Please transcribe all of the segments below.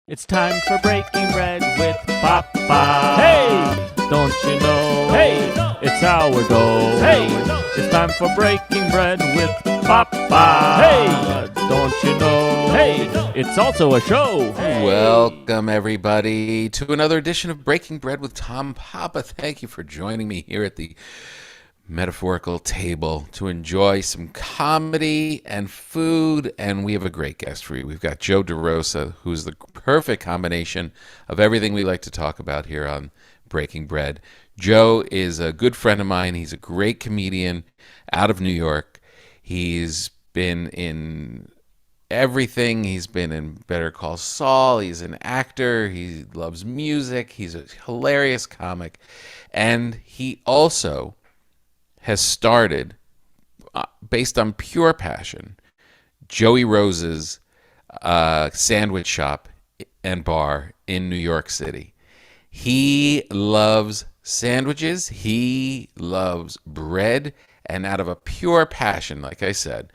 It's time for breaking bread with Papa. Hey, don't you know? Hey, it's sourdough. Hey, it's time for breaking bread with Papa. Hey, don't you know? Hey, it's also a show. Hey. Welcome, everybody, to another edition of Breaking Bread with Tom Papa. Thank you for joining me here at the metaphorical table to enjoy some comedy and food. And we have a great guest for you. We've got Joe DeRosa, who's the perfect combination of everything we like to talk about here on Breaking Bread. Joe is a good friend of mine. He's a great comedian out of New York. He's been in everything. He's been in Better Call Saul. He's an actor. He loves music. He's a hilarious comic. And he also has started, based on pure passion, Joey Rose's sandwich shop and bar in New York City. He loves sandwiches. He loves bread. And out of a pure passion, like I said,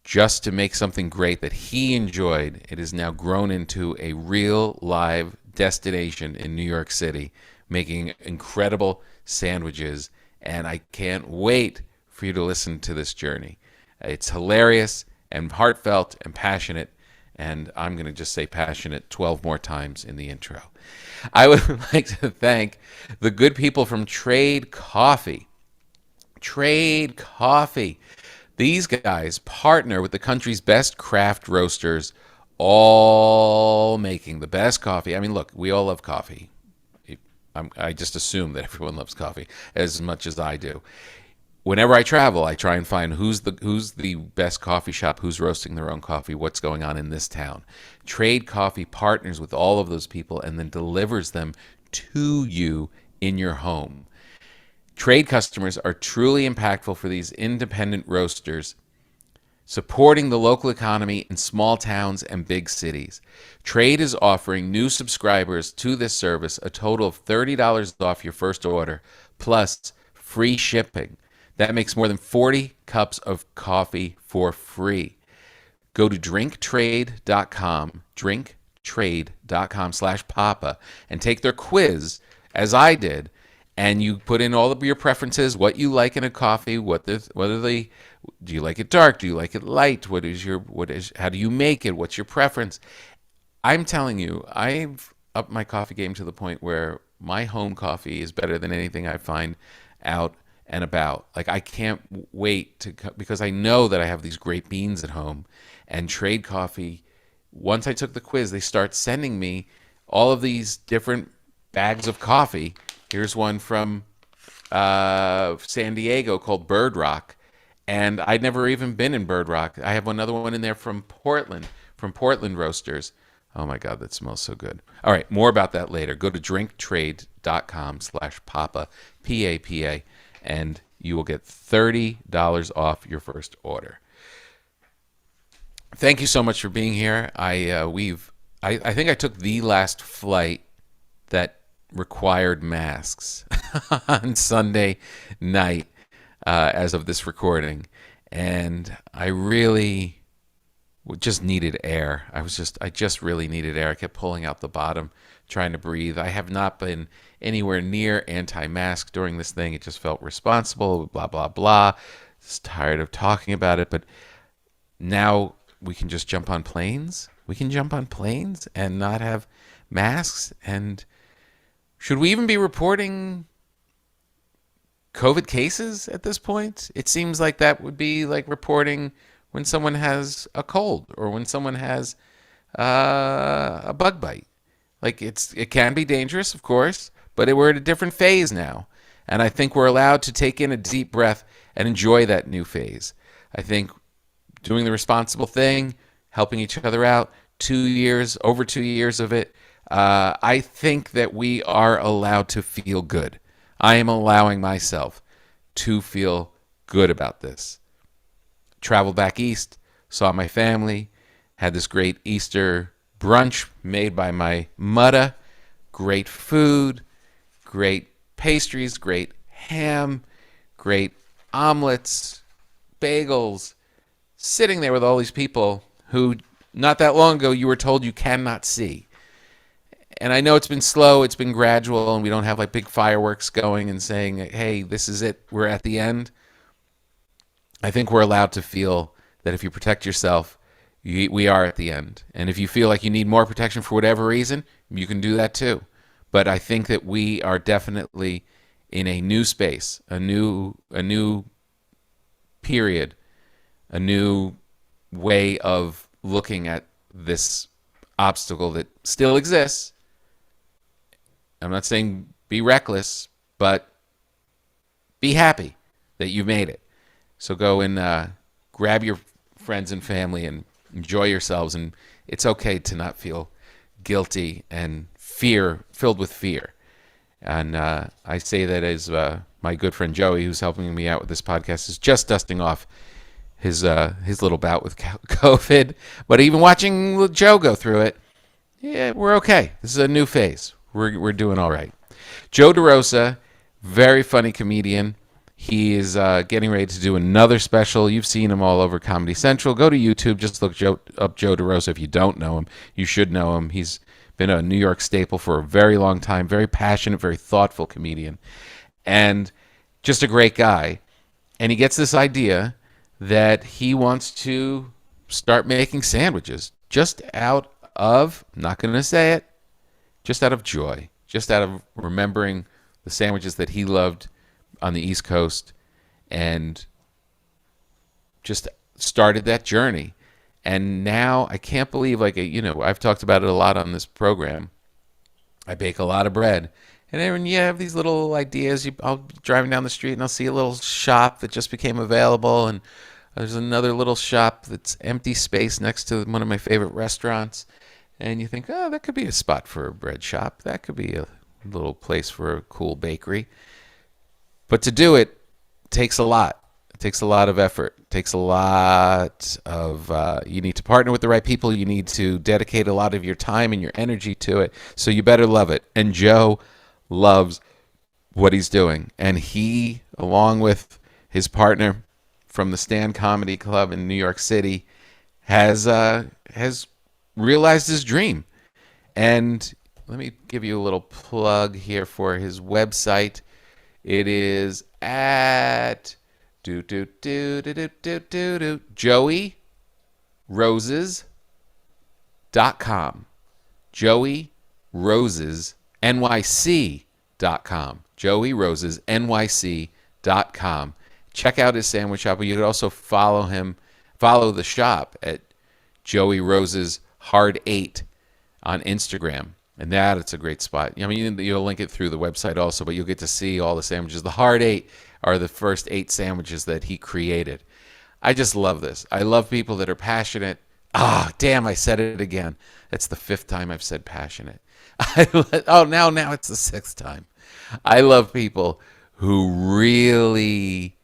just to make something great that he enjoyed, it has now grown into a real live destination in New York City, making incredible sandwiches. And I can't wait for you to listen to this journey. It's hilarious and heartfelt and passionate. And I'm going to just say passionate 12 more times in the intro. I would like to thank the good people from Trade Coffee. Trade Coffee. These guys partner with the country's best craft roasters, all making the best coffee. I mean, look, we all love coffee. I just assume that everyone loves coffee as much as I do. Whenever I travel, I try and find who's the best coffee shop, who's roasting their own coffee, what's going on in this town. Trade Coffee partners with all of those people and then delivers them to you in your home. Trade customers are truly impactful for these independent roasters, supporting the local economy in small towns and big cities. Trade is offering new subscribers to this service a total of $30 off your first order, plus free shipping. That makes more than 40 cups of coffee for free. Go to drinktrade.com, drinktrade.com/papa, and take their quiz, as I did, and you put in all of your preferences, what you like in a coffee, do you like it dark? Do you like it light? How do you make it? What's your preference? I'm telling you, I've upped my coffee game to the point where my home coffee is better than anything I find out and about. Like, I can't wait because I know that I have these great beans at home. And Trade Coffee, once I took the quiz, they start sending me all of these different bags of coffee. Here's one from San Diego called Bird Rock. And I'd never even been in Bird Rock. I have another one in there from Portland Roasters. Oh my God, that smells so good. All right, more about that later. Go to drinktrade.com/papa, P-A-P-A, and you will get $30 off your first order. Thank you so much for being here. I think I took the last flight that required masks on Sunday night. As of this recording, and I really just needed air. I just really needed air. I kept pulling out the bottom, trying to breathe. I have not been anywhere near anti-mask during this thing. It just felt responsible, blah, blah, blah. Just tired of talking about it, but now we can just jump on planes. We can jump on planes and not have masks. And should we even be reporting COVID cases at this point? It seems like that would be like reporting when someone has a cold or when someone has a bug bite. Like, it can be dangerous, of course, but we're at a different phase now. And I think we're allowed to take in a deep breath and enjoy that new phase. I think doing the responsible thing, helping each other out, over 2 years of it, I think that we are allowed to feel good. I am allowing myself to feel good about this. Traveled back east, saw my family, had this great Easter brunch made by my mother. Great food, great pastries, great ham, great omelets, bagels. Sitting there with all these people who, not that long ago, you were told you cannot see. And I know it's been slow, it's been gradual, and we don't have like big fireworks going and saying, hey, this is it, we're at the end. I think we're allowed to feel that if you protect yourself, we are at the end. And if you feel like you need more protection for whatever reason, you can do that too. But I think that we are definitely in a new space, a new period, a new way of looking at this obstacle that still exists. I'm not saying be reckless, but be happy that you made it. So go and grab your friends and family and enjoy yourselves. And it's okay to not feel guilty and filled with fear. And I say that as my good friend Joey, who's helping me out with this podcast, is just dusting off his little bout with COVID. But even watching Joe go through it, yeah, we're okay. This is a new phase. We're doing all right. Joe DeRosa, very funny comedian. He is getting ready to do another special. You've seen him all over Comedy Central. Go to YouTube. Just look up Joe DeRosa. If you don't know him, you should know him. He's been a New York staple for a very long time. Very passionate, very thoughtful comedian. And just a great guy. And he gets this idea that he wants to start making sandwiches just out of, I'm not going to say it, just out of joy. Just out of remembering the sandwiches that he loved on the East Coast, and just started that journey. And now I can't believe, I've talked about it a lot on this program. I bake a lot of bread. And then when you have these little ideas, I'll be driving down the street and I'll see a little shop that just became available. And there's another little shop that's empty space next to one of my favorite restaurants. And you think, oh, that could be a spot for a bread shop. That could be a little place for a cool bakery. But to do it takes a lot. It takes a lot of effort. It takes a lot of, you need to partner with the right people. You need to dedicate a lot of your time and your energy to it. So you better love it. And Joe loves what he's doing. And he, along with his partner from the Stand Comedy Club in New York City, has realized his dream. And let me give you a little plug here for his website. It is at joeyroses.com. joeyrosesnyc.com. joeyrosesnyc.com. Check out his sandwich shop. You could also follow the shop at Joey Roses Hard 8 on Instagram. And it's a great spot. I mean, you'll link it through the website also, but you'll get to see all the sandwiches. The Hard 8 are the first 8 sandwiches that he created. I just love this. I love people that are passionate. Damn, I said it again. That's the 5th time I've said passionate. Now it's the 6th time. I love people who really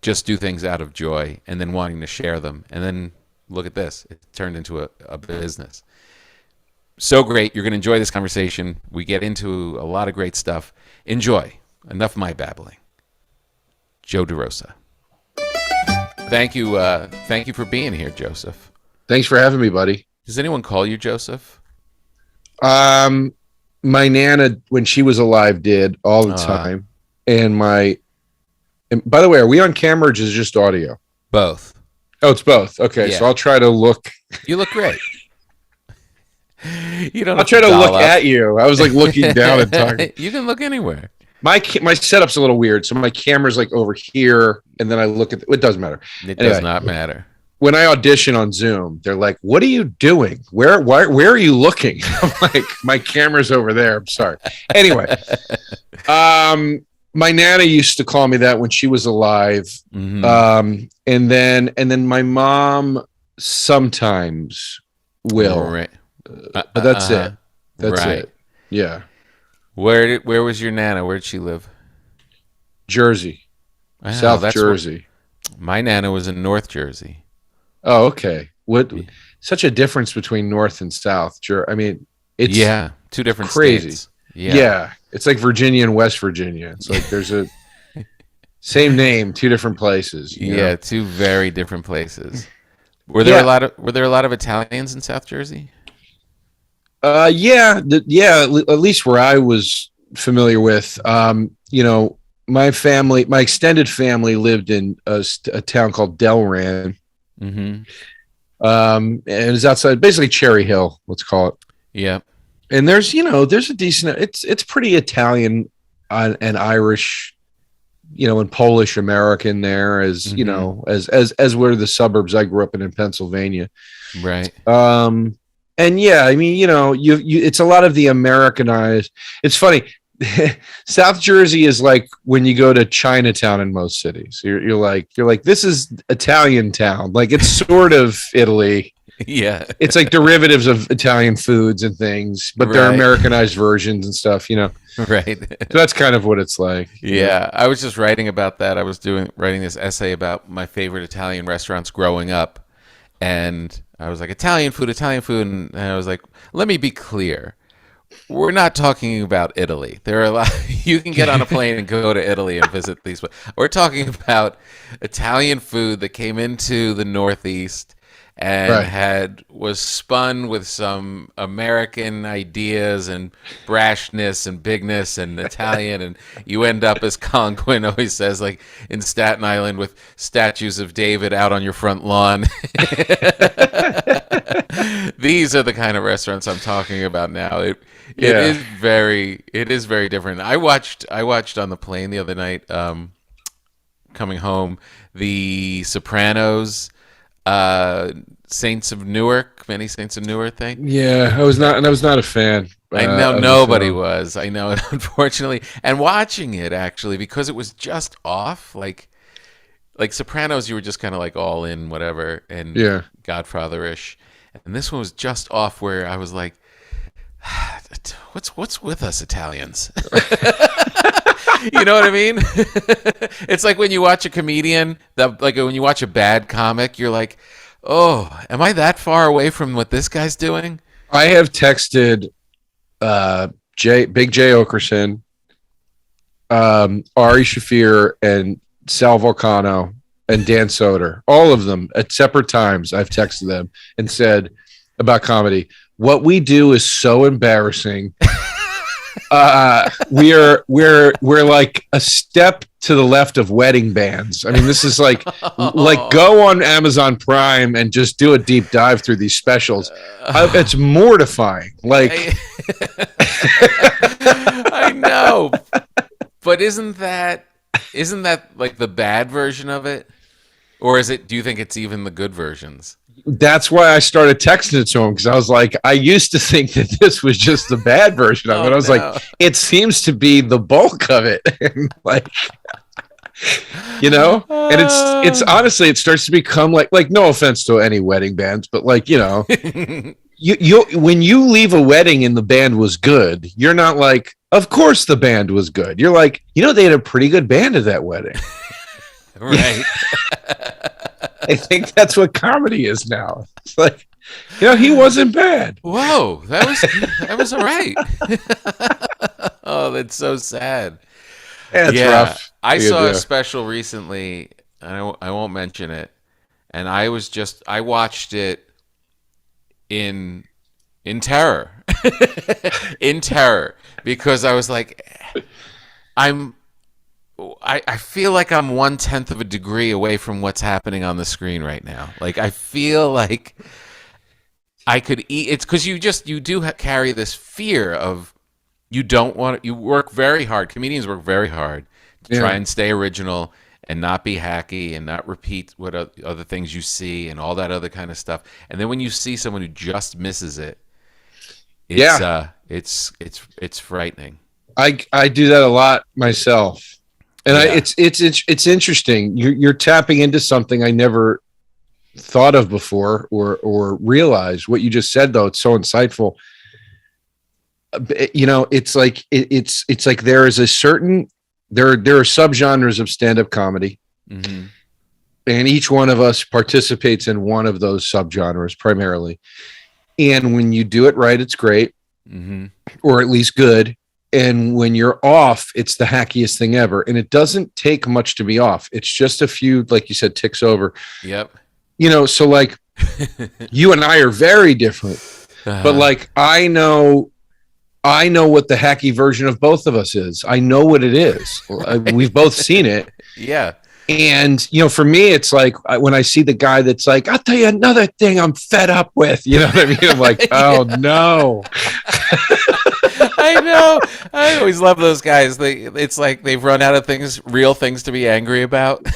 just do things out of joy and then wanting to share them. And then look at this. It turned into a business. So great. You're going to enjoy this conversation. We get into a lot of great stuff. Enjoy. Enough of my babbling. Joe DeRosa. Thank you. Thank you for being here, Joseph. Thanks for having me, buddy. Does anyone call you Joseph? My Nana, when she was alive, did all the time. And by the way, are we on camera or just audio? Both. Oh, it's both. Okay, yeah. So I'll try to look. You look great. I'll try to look at you. I was like looking down and talking. You can look anywhere. My setup's a little weird, so my camera's like over here, and then I look at it doesn't matter. It does not matter. When I audition on Zoom, they're like, "What are you doing? Where are you looking?" I'm like, "My camera's over there." I'm sorry. Anyway, my Nana used to call me that when she was alive, and then my mom sometimes will. Right. But that's it. That's it. Yeah. Where was your Nana? Where'd she live? Jersey. South Jersey. My Nana was in North Jersey. Oh, okay. Such a difference between North and South. I mean, it's 2 different crazy. States. Yeah. It's like Virginia and West Virginia. It's like there's a same name, 2 different places. You know? 2 very different places. Were there a lot of Italians in South Jersey? At least where I was familiar with. My family, my extended family lived in a town called Delran. Mm-hmm. And it's outside, basically Cherry Hill, let's call it. Yeah. And there's a decent, it's pretty Italian and Irish, and Polish American there, as as were the suburbs I grew up in Pennsylvania. Right. And yeah, I mean, it's a lot of the Americanized. It's funny. South Jersey is like when you go to Chinatown in most cities. You're like, this is Italian town. Like, it's sort of Italy. Yeah. It's like derivatives of Italian foods and things, but they're Americanized versions and stuff, Right. So that's kind of what it's like. Yeah. I was just writing about that. I was writing this essay about my favorite Italian restaurants growing up. And I was like, Italian food. And I was like, let me be clear. We're not talking about Italy. There are a lot. You can get on a plane and go to Italy and visit these. We're talking about Italian food that came into the Northeast and was spun with some American ideas and brashness and bigness and Italian, and you end up, as Colin Quinn always says, like in Staten Island with statues of David out on your front lawn. These are the kind of restaurants I'm talking about now. It is very different. I watched on the plane the other night, coming home, the Sopranos, Saints of Newark thing. Yeah, I was not a fan. I know nobody was. I know, unfortunately. And watching it, actually, because it was just off, like Sopranos, you were just kind of like all in, whatever, and Godfather-ish. And this one was just off, where I was like, what's with us Italians? You know what I mean? It's like when you watch a comedian, like when you watch a bad comic, you're like, oh, am I that far away from what this guy's doing? I have texted Big J Okerson, Ari Shafir, and Sal Volcano, and Dan Soder, all of them at separate times. I've texted them and said about comedy, what we do is so embarrassing. We're like a step to the left of wedding bands. I mean, this is like go on Amazon Prime and just do a deep dive through these specials. It's mortifying. Like, I know, but isn't that like the bad version of it, or do you think it's even the good versions? That's why I started texting it to him, because I was like, I used to think that this was just the bad version of it. I was like, it seems to be the bulk of it. And like, and it's honestly, it starts to become like no offense to any wedding bands, but like, you when you leave a wedding and the band was good, you're not like, of course the band was good. You're like, they had a pretty good band at that wedding. Right. I think that's what comedy is now. It's like, he wasn't bad. Whoa, that was all right. Oh, that's so sad. Yeah, it's rough. I saw a special recently, and I won't mention it. And I watched it in terror. In terror, because I was like, I feel like I'm 1/10 of a degree away from what's happening on the screen right now. Like, I feel like I could eat. It's because you do carry this fear of, you work very hard. Comedians work very hard to try and stay original and not be hacky and not repeat what other things you see and all that other kind of stuff. And then when you see someone who just misses it, it's frightening. I do that a lot myself. And it's interesting. You're tapping into something I never thought of before or realized. What you just said, though, it's so insightful. It's like it's like there is a certain there are subgenres of stand-up comedy, and each one of us participates in one of those subgenres primarily. And when you do it right, it's great, or at least good. And when you're off, it's the hackiest thing ever. And it doesn't take much to be off. It's just a few, like you said, ticks over. Yep. So like you and I are very different. but like I know what the hacky version of both of us is. I know what it is. We've both seen it. Yeah. And, for me, it's like when I see the guy that's like, I'll tell you another thing I'm fed up with. You know what I mean? I'm like, oh, no. I know. I always love those guys. It's like they've run out of real things to be angry about.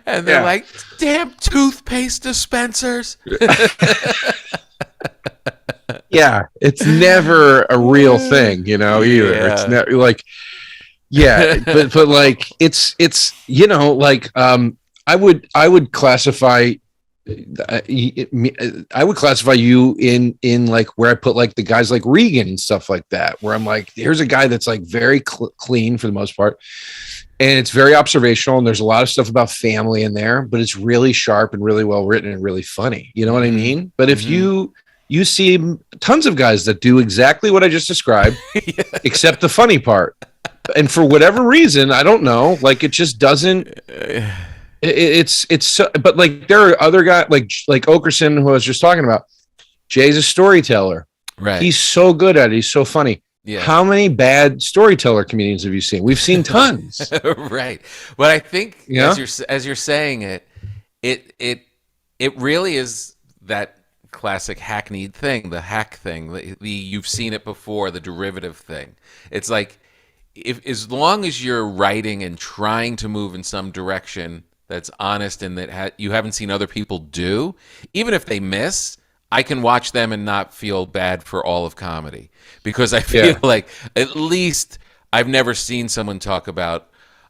And they're like, damn toothpaste dispensers. Yeah, it's never a real thing, either. Yeah. It's never like, but like it's like I would classify you in like where I put like the guys like Regan and stuff like that, where I'm like, here's a guy that's like very clean for the most part, and it's very observational, and there's a lot of stuff about family in there, but it's really sharp and really well written and really funny. You know what I mean? But if you see tons of guys that do exactly what I just described, except the funny part. And for whatever reason, I don't know, like it just doesn't. It's so, but like there are other guys like Okerson, who I was just talking about. Jay's a storyteller, right? He's so good at it. He's so funny. Yeah. How many bad storyteller comedians have you seen? We've seen tons, right? But I think as you're saying it really is that classic hackneyed thing, the hack thing. The you've seen it before, the derivative thing. It's like, if as long as you're writing and trying to move in some direction that's honest and that you haven't seen other people do, even if they miss, I can watch them and not feel bad for all of comedy, because I feel like at least I've never seen someone talk about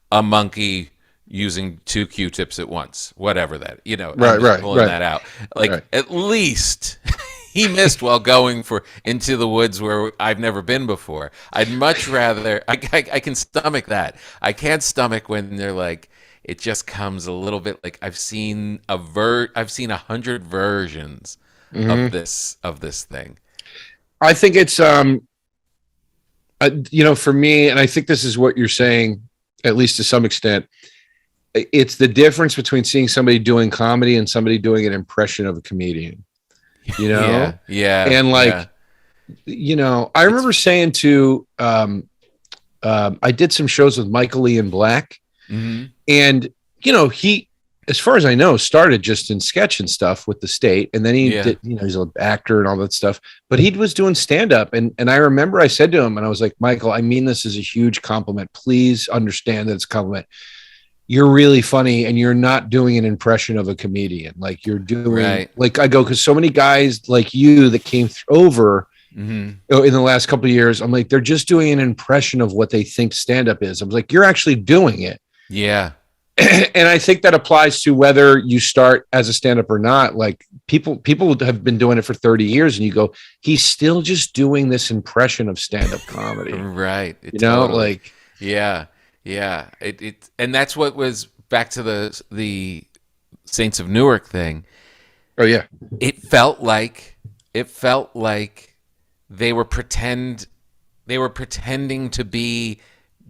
a monkey using 2 Q-tips at once, whatever that, right, pulling that out. Like at least he missed while going into the woods where I've never been before. I'd much rather. I can stomach that. I can't stomach when they're like, it just comes a little bit like I've seen 100 versions of this thing. I think it's for me, and I think this is what you're saying, at least to some extent. It's the difference between seeing somebody doing comedy and somebody doing an impression of a comedian. Yeah. And like, I remember saying to, I did some shows with Michael Ian Black, and, he, as far as I know, started just in sketch and stuff with the state. And then he did, he's an actor and all that stuff, but he was doing stand up. And I remember I said to him, and I was like, Michael, I mean, this is a huge compliment. Please understand that it's a compliment. You're really funny, and you're not doing an impression of a comedian. Like you're doing, like I go, because so many guys like you that came over in the last couple of years, I'm like, they're just doing an impression of what they think stand-up is. I was like, you're actually doing it. Yeah. And I think that applies to whether you start as a stand-up or not. Like people have been doing it for 30 years, and you go, he's still just doing this impression of stand-up comedy. Right. Like, yeah. Yeah, and that's what was back to the Saints of Newark thing. Oh yeah, it felt like they were pretending to be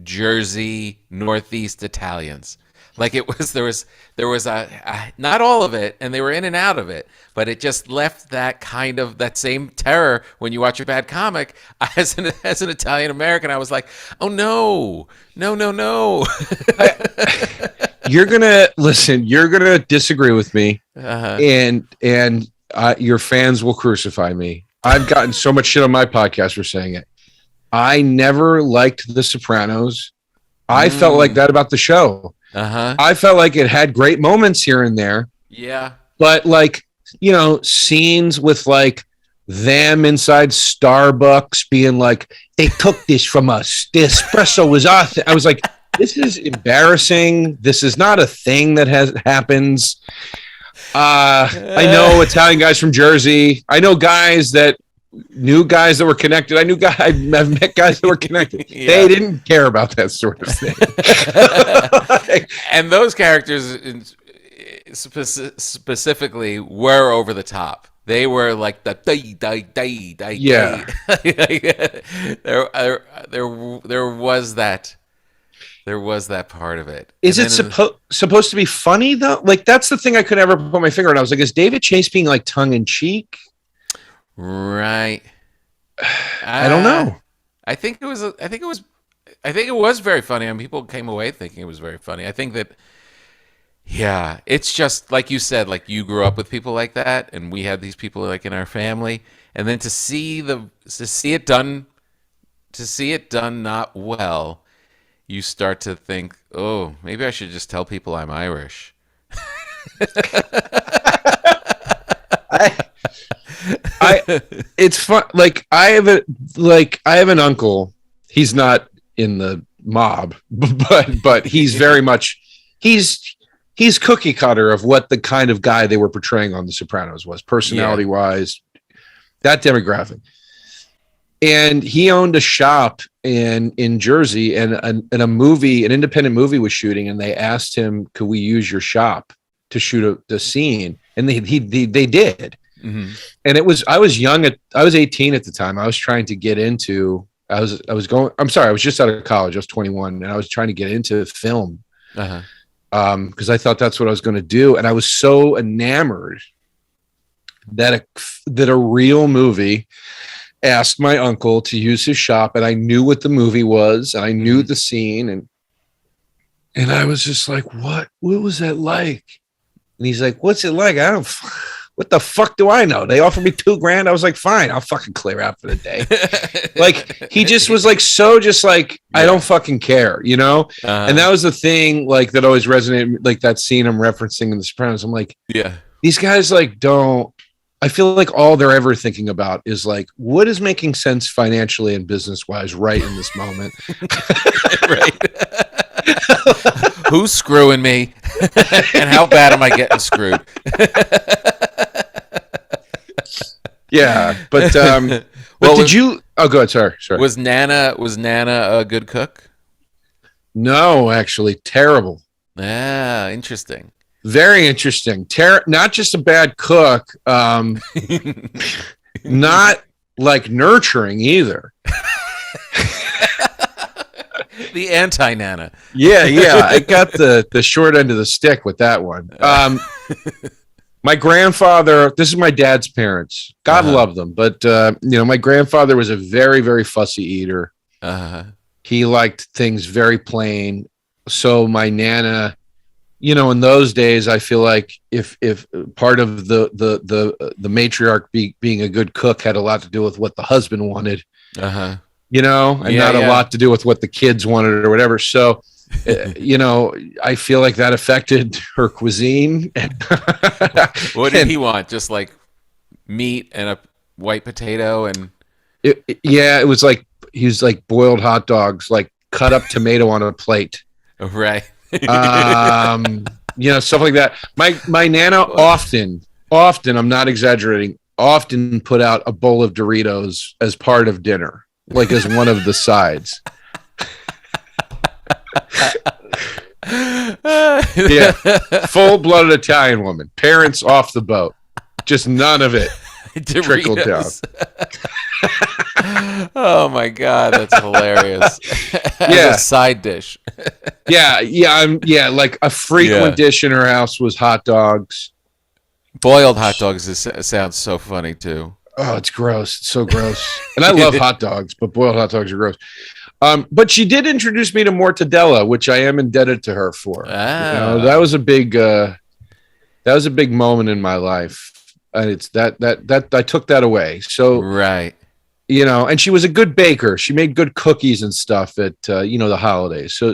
Jersey Northeast Italians. Like there was a not all of it, and they were in and out of it, but it just left that same terror when you watch a bad comic. As an Italian American, I was like, oh no. You're gonna disagree with me, and your fans will crucify me. I've gotten so much shit on my podcast for saying it. I never liked The Sopranos. I felt like that about the show. I felt like it had great moments here and there. Yeah. But like, scenes with like them inside Starbucks being like, they took this from us. The espresso was awesome. I was like, this is embarrassing. This is not a thing that happens. I know Italian guys from Jersey. I know guys that knew guys that were connected. I've met guys that were connected. Yeah. They didn't care about that sort of thing. And those characters specifically were over the top. They were like the yeah. There was that. There was that part of it. Is it supposed to be funny though? Like that's the thing I could never put my finger on. I was like, is David Chase being like tongue in cheek? Right. I don't know. I think it was very funny. I mean, people came away thinking it was very funny. I think that, yeah, it's just like you said, like you grew up with people like that, and we had these people like in our family, and then to see it done not well, you start to think, oh, maybe I should just tell people I'm Irish. It's fun. Like I have an uncle. He's not in the mob, but he's very much he's cookie cutter of what the kind of guy they were portraying on The Sopranos was, personality wise, that demographic. And he owned a shop in Jersey, and an independent movie was shooting, and they asked him, "Could we use your shop to shoot the scene?" And they did. Mm-hmm. And I was young I was 18 at the time. I was trying to get into. I was just out of college. I was 21, and I was trying to get into film because I thought that's what I was going to do. And I was so enamored that a real movie asked my uncle to use his shop, and I knew what the movie was, and I knew the scene, and I was just like, what was that like? And he's like, what's it like? What the fuck do I know? They offered me $2,000. I was like, fine, I'll fucking clear out for the day. Like, he just was like, I don't fucking care, you know? And that was the thing, like, that always resonated, like that scene I'm referencing in The Sopranos. I'm like, these guys, like, I feel like all they're ever thinking about is like, what is making sense financially and business wise right in this moment? Right. Who's screwing me? And how bad am I getting screwed? Yeah, but go ahead. Sorry. Was Nana a good cook? No, actually, terrible. Ah, interesting. Very interesting. Not just a bad cook, not like nurturing either. The anti-Nana. Yeah. I got the short end of the stick with that one. My grandfather, this is my dad's parents. God love them. But, my grandfather was a very, very fussy eater. He liked things very plain. So my Nana, in those days, I feel like if part of the matriarch being a good cook had a lot to do with what the husband wanted, and not a lot to do with what the kids wanted or whatever. So, I feel like that affected her cuisine. What did he want? Just like meat and a white potato and it was like he was like boiled hot dogs, like cut up tomato on a plate. Right. Stuff like that. My Nana often, I'm not exaggerating, often put out a bowl of Doritos as part of dinner, like as one of the sides. Yeah, full-blooded Italian woman. Parents off the boat. Just none of it trickled down. Oh my God, that's hilarious. As a side dish. Like a frequent dish in her house was hot dogs. Boiled hot dogs sounds so funny too. Oh, it's gross. It's so gross. And I love hot dogs, but boiled hot dogs are gross. But she did introduce me to mortadella, which I am indebted to her for. That was a big moment in my life. And it's that I took that away. So right. And she was a good baker. She made good cookies and stuff at the holidays. So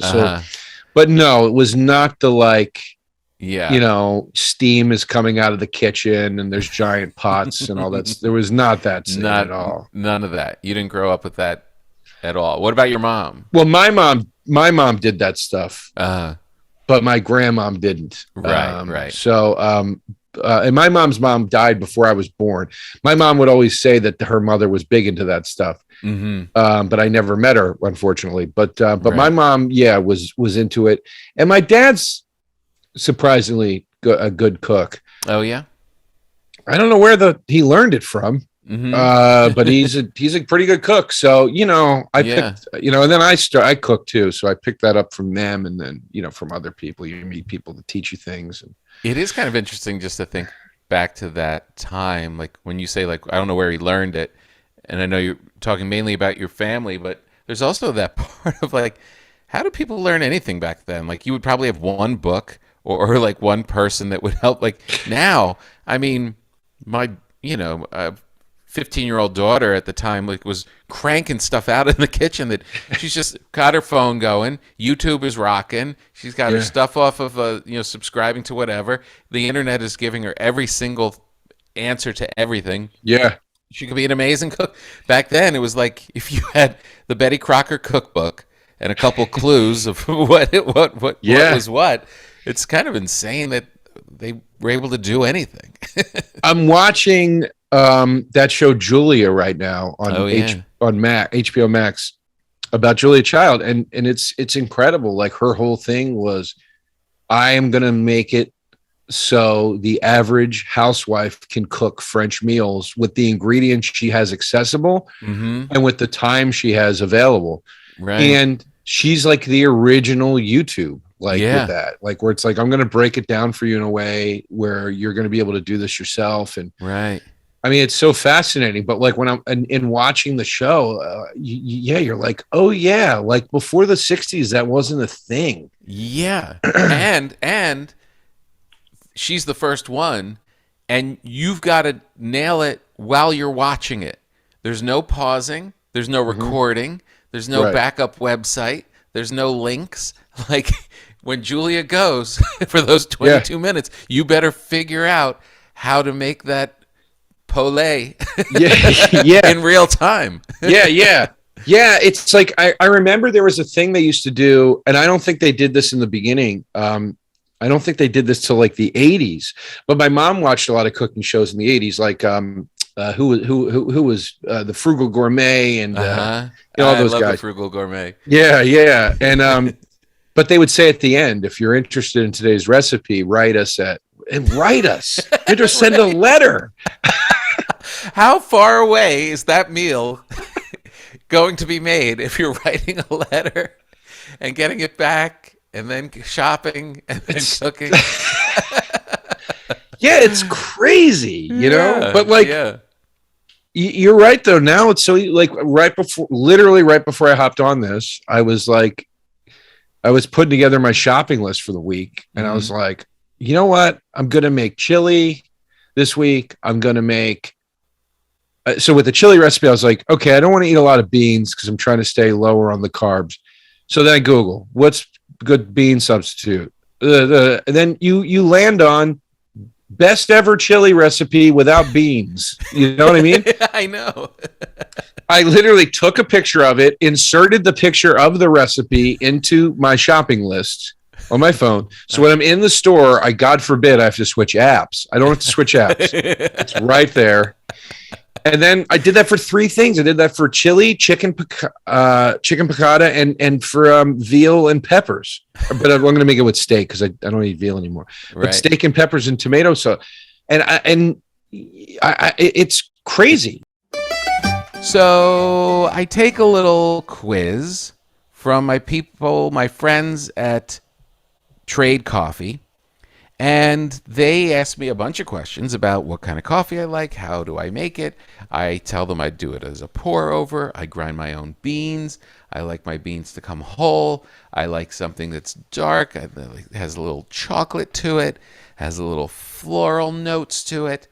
but no, it was not the like steam is coming out of the kitchen and there's giant pots and all that. There was not that scene at all. None of that. You didn't grow up with that at all. What about your mom? Well, my mom did that stuff. But my grandmom didn't. Right. So and my mom's mom died before I was born. My mom would always say that her mother was big into that stuff. Mm-hmm. But I never met her, unfortunately. But my mom, was into it. And my dad's surprisingly a good cook. Oh yeah. I don't know where he learned it from. But he's a pretty good cook. So, I picked, and then I cook too. So I picked that up from them, and then, from other people. You meet people to teach you things. And it is kind of interesting just to think back to that time, like when you say, like, I don't know where he learned it, and I know you're talking mainly about your family, but there's also that part of, like, how do people learn anything back then? Like, you would probably have one book or like one person that would help. Like now, I mean, my 15-year-old daughter at the time, like, was cranking stuff out in the kitchen that she's just got her phone going. YouTube is rocking. She's got her stuff off of subscribing to whatever. The internet is giving her every single answer to everything. Yeah. She could be an amazing cook. Back then, it was like if you had the Betty Crocker cookbook and a couple clues of what was what. It's kind of insane that they were able to do anything. I'm watching that show Julia right now on HBO Max about Julia Child, and it's incredible. Like, her whole thing was, I am going to make it so the average housewife can cook French meals with the ingredients she has accessible and with the time she has available. Right. And she's like the original YouTube, with that, like, where it's like, I'm going to break it down for you in a way where you're going to be able to do this yourself. And right. I mean, it's so fascinating. But like, when I'm in watching the show, you're like, oh yeah, like before the 60s, that wasn't a thing. Yeah. and she's the first one, and you've got to nail it while you're watching it. There's no pausing. There's no recording. There's no backup website. There's no links. Like, when Julia goes for those 22 minutes, you better figure out how to make that poulet in real time. Yeah. It's like, I remember there was a thing they used to do, and I don't think they did this in the beginning. I don't think they did this till like the 80s, but my mom watched a lot of cooking shows in the 80s, like who was the Frugal Gourmet and all those guys. The Frugal Gourmet. Yeah. And but they would say at the end, if you're interested in today's recipe, write us. You just send a letter. How far away is that meal going to be made if you're writing a letter and getting it back and then shopping and then cooking? Yeah, it's crazy, But like, you're right though. Now it's so, like, literally right before I hopped on this, I was putting together my shopping list for the week, and I was like, you know what? I'm going to make chili this week. I'm going to make. So with the chili recipe, I was like, okay, I don't want to eat a lot of beans because I'm trying to stay lower on the carbs. So then I Google what's good bean substitute. And then you land on best ever chili recipe without beans. You know what I mean? I know. I literally took a picture of it, inserted the picture of the recipe into my shopping list on my phone. So when I'm in the store, God forbid I have to switch apps. I don't have to switch apps. It's right there. And then I did that for 3 things. I did that for chili, chicken piccata, and for veal and peppers. But I'm going to make it with steak because I don't eat veal anymore. Right. But steak and peppers and tomato sauce, and it's crazy. So I take a little quiz from my friends at Trade Coffee. And they asked me a bunch of questions about what kind of coffee I like, how do I make it. I tell them I do it as a pour over. I grind my own beans. I like my beans to come whole. I like something that's dark. It has a little chocolate to it, has a little floral notes to it.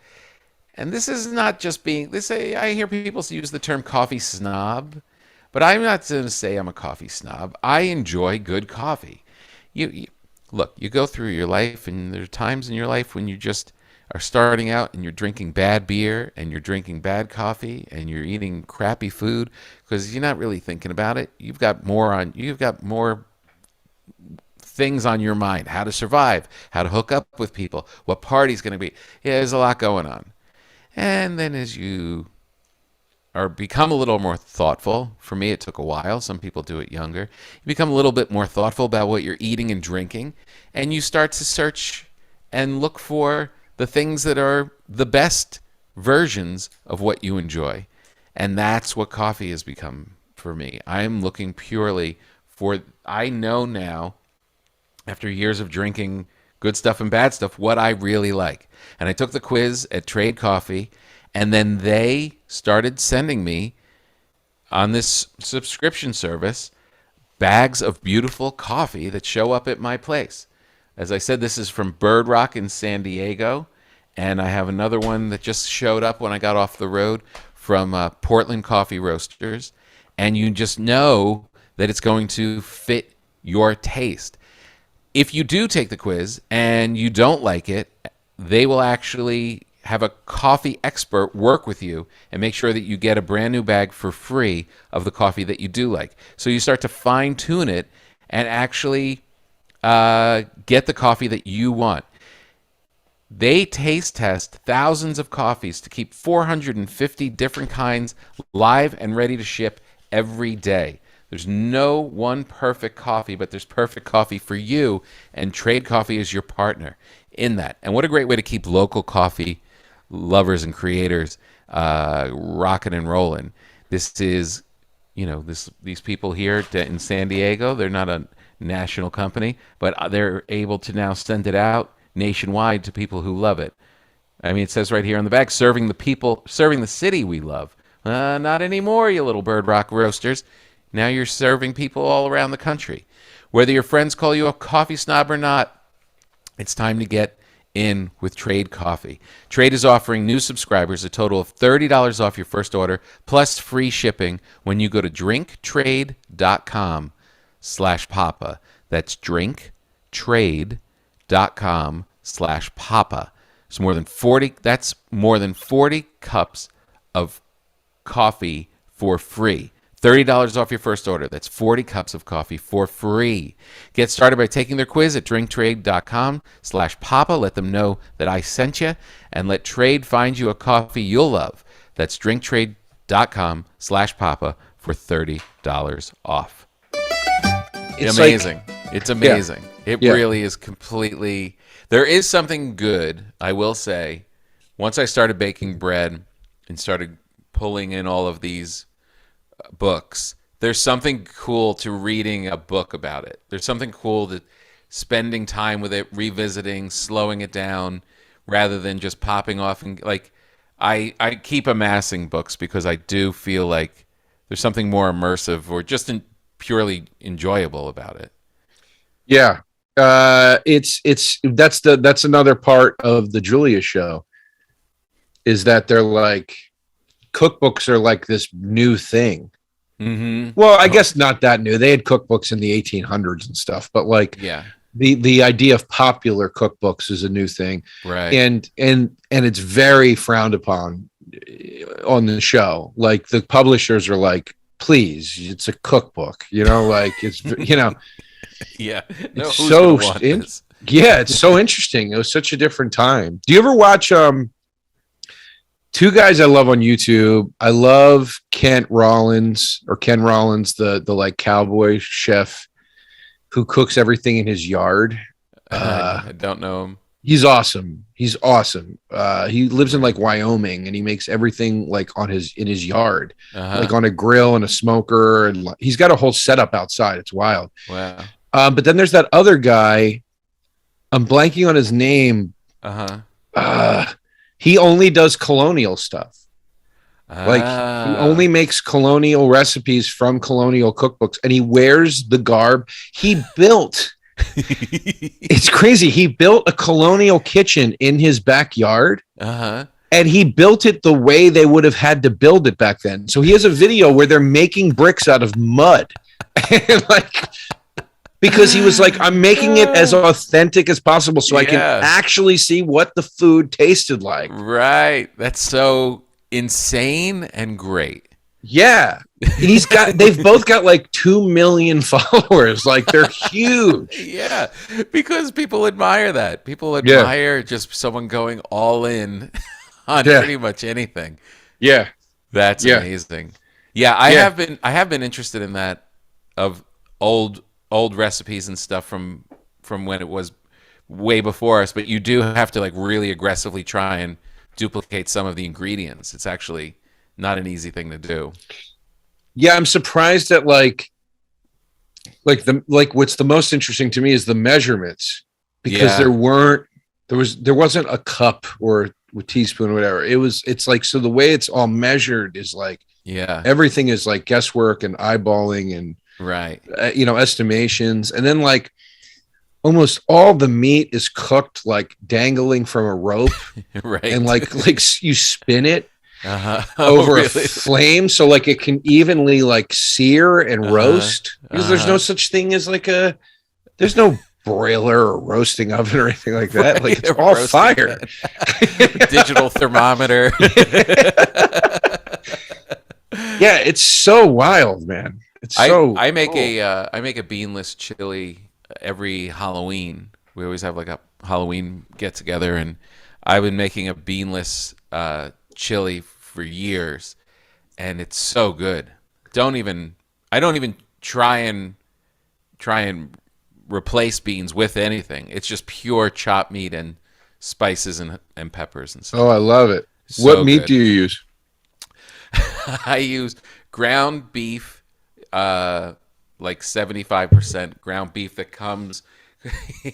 And this is not just I hear people use the term coffee snob, but I'm not going to say I'm a coffee snob. I enjoy good coffee. Look, you go through your life, and there are times in your life when you just are starting out and you're drinking bad beer and you're drinking bad coffee and you're eating crappy food because you're not really thinking about it. You've got more things on your mind: how to survive, how to hook up with people, what party's going to be. Yeah, there's a lot going on. And then as you become a little more thoughtful. For me, it took a while. Some people do it younger. You become a little bit more thoughtful about what you're eating and drinking, and you start to search and look for the things that are the best versions of what you enjoy. And that's what coffee has become for me. I am looking purely for, I know now, after years of drinking good stuff and bad stuff, what I really like. And I took the quiz at Trade Coffee, and then they started sending me on this subscription service bags of beautiful coffee that show up at my place. As I said, this is from Bird Rock in San Diego, and I have another one that just showed up when I got off the road from Portland Coffee Roasters, and you just know that it's going to fit your taste. If you do take the quiz and you don't like it, they will actually have a coffee expert work with you and make sure that you get a brand new bag for free of the coffee that you do like. So you start to fine tune it and actually get the coffee that you want. They taste test thousands of coffees to keep 450 different kinds live and ready to ship every day. There's no one perfect coffee, but there's perfect coffee for you, and Trade Coffee is your partner in that. And what a great way to keep local coffee lovers and creators rocking and rolling. This is, these people here in San Diego, they're not a national company, but they're able to now send it out nationwide to people who love it. I mean, it says right here on the back, serving the city we love. Not anymore, you little Bird Rock roasters. Now you're serving people all around the country. Whether your friends call you a coffee snob or not, it's time to get in with Trade Coffee. Trade is offering new subscribers a total of $30 off your first order, plus free shipping when you go to drinktrade.com/papa. That's drinktrade.com/papa. That's more than 40 cups of coffee for free. $30 off your first order. That's 40 cups of coffee for free. Get started by taking their quiz at drinktrade.com/papa. Let them know that I sent you, and let Trade find you a coffee you'll love. That's drinktrade.com/papa for $30 off. It's amazing. It's amazing. Yeah. It really is completely... There is something good, I will say. Once I started baking bread and started pulling in all of these books, there's something cool to reading a book about it. There's something cool to spending time with it, revisiting, slowing it down, rather than just popping off. And I keep amassing books because I do feel like there's something more immersive or just purely enjoyable about it. Yeah. That's another part of the Julia show, is that they're like, cookbooks are like this new thing. Mm-hmm. Well, I guess not that new. They had cookbooks in the 1800s and stuff, but the idea of popular cookbooks is a new thing, right? And it's very frowned upon on the show. Like, the publishers are like, please, it's a cookbook, it's yeah. No, it's so interesting. It was such a different time. Do you ever watch two guys I love on YouTube? I love Ken Rollins, the like cowboy chef who cooks everything in his yard. I don't know him. He's awesome. He lives in like Wyoming, and he makes everything like in his yard, like on a grill and a smoker, and he's got a whole setup outside. It's wild. Wow. But then there's that other guy. I'm blanking on his name. He only does colonial stuff. Like, he only makes colonial recipes from colonial cookbooks, and he wears the garb. He built, it's crazy. He built a colonial kitchen in his backyard, and he built it the way they would have had to build it back then. So he has a video where they're making bricks out of mud. And because he was like, I'm making it as authentic as possible so I can actually see what the food tasted like. Right. That's so insane and great. Yeah. They've both got like 2 million followers. Like, they're huge. Yeah. Because people admire that. People admire just someone going all in on pretty much anything. Yeah. That's amazing. Yeah, I have been interested in that, of old recipes and stuff from when it was way before us, but you do have to like really aggressively try and duplicate some of the ingredients. It's actually not an easy thing to do. Yeah, I'm surprised at like what's the most interesting to me is the measurements, because there wasn't a cup or a teaspoon or whatever. It's like, so the way it's all measured is like, everything is like guesswork and eyeballing and estimations. And then like almost all the meat is cooked like dangling from a rope, and like you spin it over a flame, so like it can evenly like sear and roast, because there's no such thing as like there's no broiler or roasting oven or anything like that. Like it's all fire. Digital thermometer. Yeah, it's so wild, man. It's so I make a beanless chili every Halloween. We always have like a Halloween get together, and I've been making a beanless chili for years, and it's so good. I don't even try and replace beans with anything. It's just pure chopped meat and spices and peppers and stuff. Oh, I love it. So what meat good. do you use? I use ground beef, like 75% ground beef that comes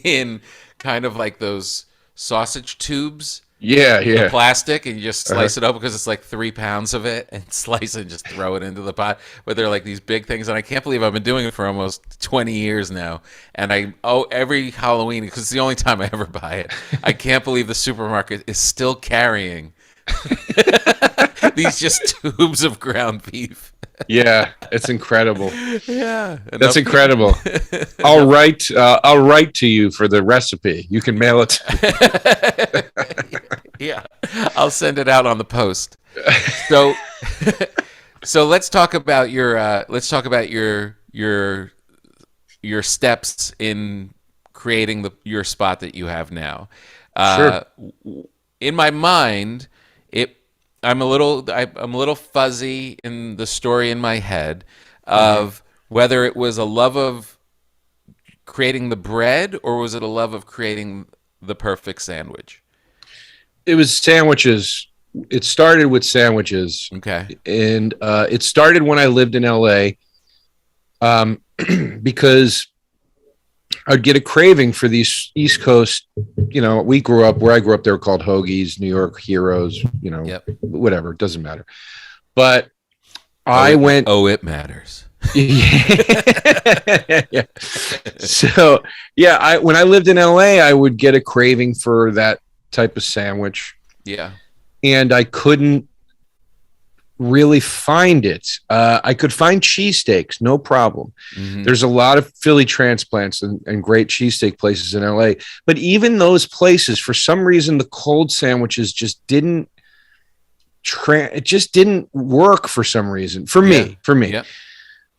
in kind of like those sausage tubes. The plastic, and you just slice it up, because it's like 3 pounds of it, and slice it and just throw it into the pot. But they're like these big things, and I can't believe I've been doing it for almost 20 years now. And every Halloween, because it's the only time I ever buy it, I can't believe the supermarket is still carrying these just tubes of ground beef. Yeah, it's incredible. Yeah, that's incredible. I'll write to you for the recipe. You can mail it to me. Yeah, I'll send it out on the post. So let's talk about your steps in creating your spot that you have now. Sure. In my mind, I'm a little fuzzy in the story in my head of whether it was a love of creating the bread, or was it a love of creating the perfect sandwich? It was sandwiches. It started with sandwiches. Okay. And it started when I lived in LA, because I'd get a craving for these East Coast, where I grew up, they were called hoagies, New York heroes, whatever, it doesn't matter. But it matters. Yeah. So, when I lived in LA, I would get a craving for that type of sandwich. Yeah. And I couldn't really find it. I could find cheesesteaks, no problem. Mm-hmm. There's a lot of Philly transplants and great cheesesteak places in LA. But even those places, for some reason, the cold sandwiches just didn't work for some reason for me. Yeah.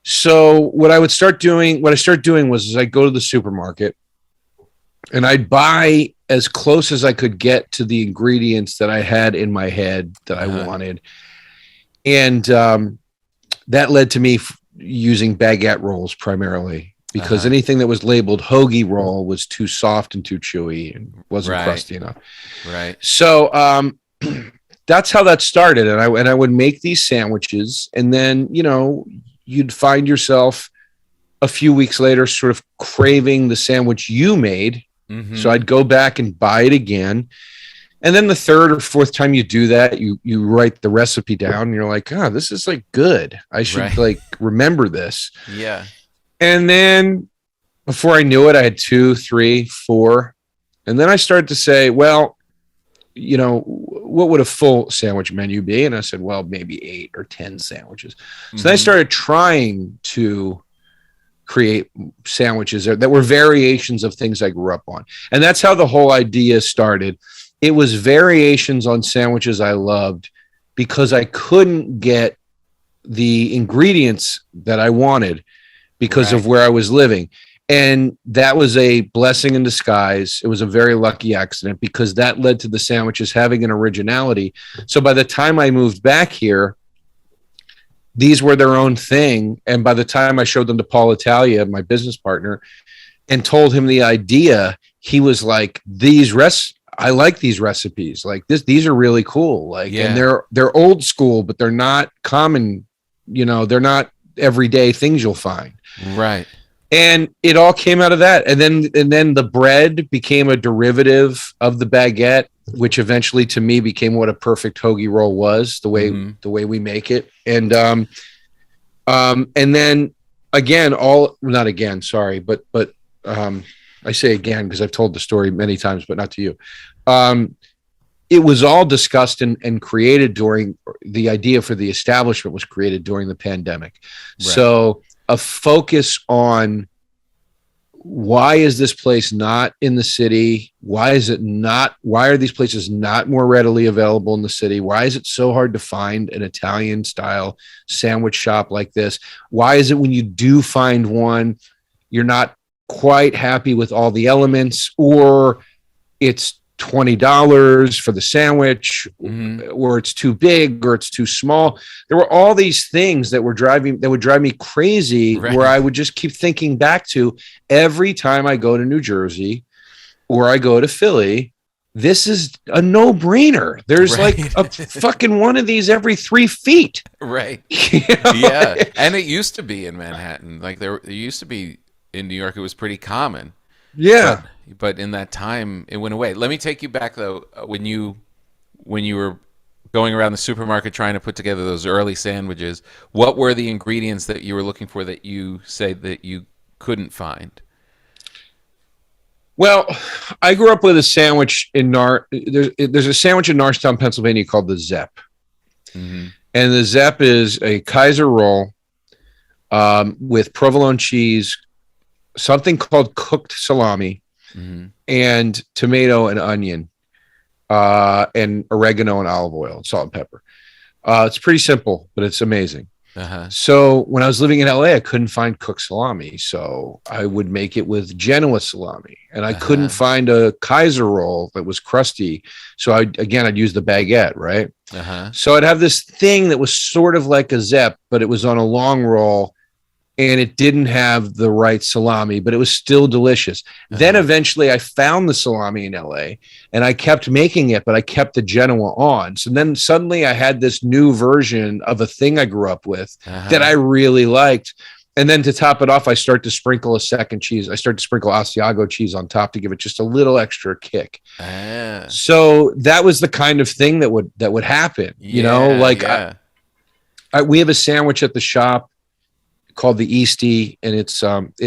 So what I started doing was I'd go to the supermarket and I'd buy as close as I could get to the ingredients that I had in my head that I wanted. And that led to me using baguette rolls primarily, because anything that was labeled hoagie roll was too soft and too chewy and wasn't crusty enough. Right. So that's how that started. And I would make these sandwiches, and then, you'd find yourself a few weeks later sort of craving the sandwich you made. Mm-hmm. So I'd go back and buy it again. And then the third or fourth time you do that, you write the recipe down, and you're like, this is like good. I should like remember this. Yeah. And then before I knew it, I had 2, 3, 4. And then I started to say, well, what would a full sandwich menu be? And I said, well, maybe 8 or 10 sandwiches. So then I started trying to create sandwiches that were variations of things I grew up on. And that's how the whole idea started. It was variations on sandwiches I loved, because I couldn't get the ingredients that I wanted because of where I was living. And that was a blessing in disguise. It was a very lucky accident, because that led to the sandwiches having an originality. So by the time I moved back here, these were their own thing. And by the time I showed them to Paul Italia, my business partner, and told him the idea, he was like, I like these recipes. Like these are really cool. Like, Yeah. and they're old school, but they're not common. They're not everyday things you'll find. Right. And it all came out of that. And then the bread became a derivative of the baguette, which eventually to me became what a perfect hoagie roll was, the way we make it. And then again, not again, sorry, but I say again because I've told the story many times, but not to you. It was all discussed and created during the idea for the establishment was created during the pandemic. Right. So a focus on why is this place not in the city? Why are these places not more readily available in the city? Why is it so hard to find an Italian style sandwich shop like this? Why is it when you do find one, you're not quite happy with all the elements, or it's $20 for the sandwich, or it's too big, or it's too small? There were all these things that would drive me crazy, right, where I would just keep thinking back to every time I go to New Jersey or I go to Philly. This is a no-brainer. There's right, like a fucking one of these every 3 feet. Right. Yeah. And it used to be in Manhattan. Like there used to be in New York, it was pretty common. Yeah. But in that time, it went away. Let me take you back, though, when you were going around the supermarket trying to put together those early sandwiches. What were the ingredients that you were looking for that you say that you couldn't find? Well, I grew up with a sandwich in there's a sandwich in Norristown, Pennsylvania called the Zepp. Mm-hmm. And the Zepp is a Kaiser roll with provolone cheese, something called cooked salami, and tomato and onion, and oregano and olive oil, and salt and pepper. It's pretty simple, but it's amazing. Uh-huh. So when I was living in LA, I couldn't find cooked salami. So I would make it with Genoa salami, and I couldn't find a Kaiser roll that was crusty. So I'd use the baguette, right? Uh-huh. So I'd have this thing that was sort of like a Zepp, but it was on a long roll, and it didn't have the right salami, but it was still delicious. Uh-huh. Then eventually I found the salami in LA, and I kept making it, but I kept the Genoa on. So then suddenly I had this new version of a thing I grew up with that I really liked. And then to top it off, I start to sprinkle a second cheese. I start to sprinkle Asiago cheese on top to give it just a little extra kick. So that was the kind of thing that would happen, we have a sandwich at the shop called the Eastie, and it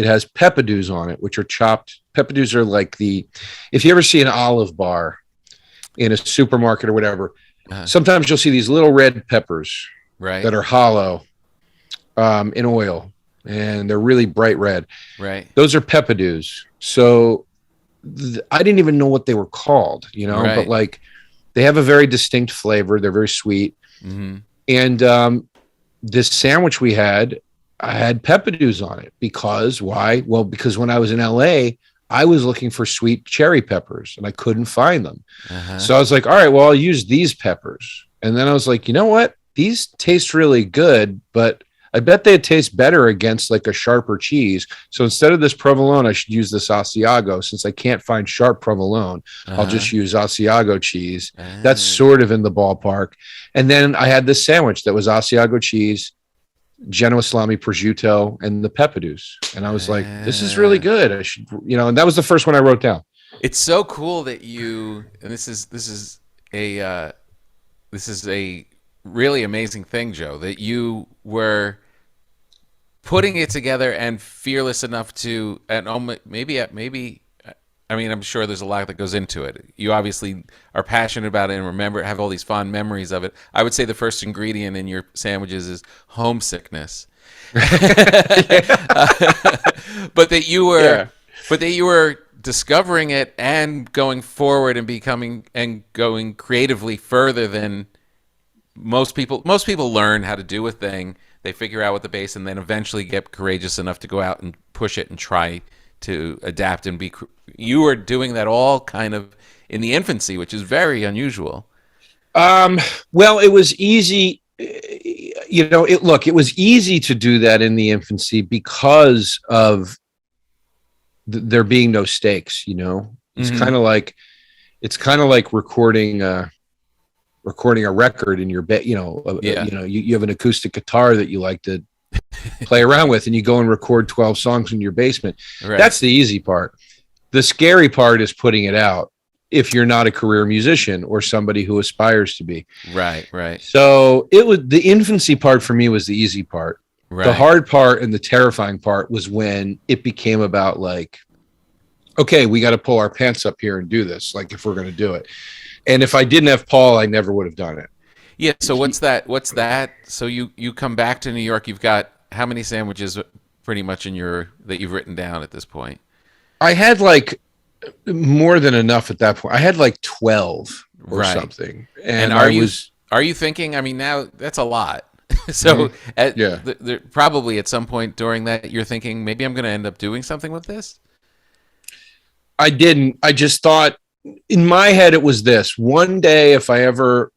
has peppadews on it, which are chopped. Peppadews are like if you ever see an olive bar in a supermarket or whatever, sometimes you'll see these little red peppers that are hollow in oil, and they're really bright red. Right. Those are peppadews. So I didn't even know what they were called, but like they have a very distinct flavor. They're very sweet. Mm-hmm. And this sandwich I had peppadews on it because why? Well, because when I was in LA, I was looking for sweet cherry peppers and I couldn't find them. So I was like, all right, well, I'll use these peppers. And then I was like, you know what? These taste really good, but I bet they'd taste better against like a sharper cheese. So instead of this provolone, I should use this Asiago. Since I can't find sharp provolone, I'll just use Asiago cheese. That's sort of in the ballpark. And then I had this sandwich that was Asiago cheese, Genoa salami, prosciutto, and the peppadews. And I was like, this is really good. I should, and that was the first one I wrote down. It's so cool that and this is a really amazing thing, Joe, that you were putting it together and fearless enough to, and maybe, I mean, I'm sure there's a lot that goes into it. You obviously are passionate about it and have all these fond memories of it. I would say the first ingredient in your sandwiches is homesickness. But that you were discovering it and going forward and going creatively further than most people learn how to do a thing. They figure out what the base, and then eventually get courageous enough to go out and push it and try to adapt and be. You were doing that all kind of in the infancy, which is very unusual. Well, it was easy. It was easy to do that in the infancy because of there being no stakes. It's kind of like it's kind of like recording a record in your bed. You have an acoustic guitar that you like to play around with, and you go and record 12 songs in your basement. Right. That's the easy part. The scary part is putting it out if you're not a career musician or somebody who aspires to be. Right. So it was the infancy part for me was the easy part. Right. The hard part and the terrifying part was when it became about like, okay, we got to pull our pants up here and do this. Like if we're going to do it. And if I didn't have Paul, I never would have done it. Yeah. So what's that? So you come back to New York. You've got how many sandwiches pretty much that you've written down at this point? I had like more than enough at that point. I had like 12 or something. And are you thinking, I mean, now that's a lot. So probably at some point during that, you're thinking maybe I'm going to end up doing something with this. I didn't. I just thought in my head, it was this one day, if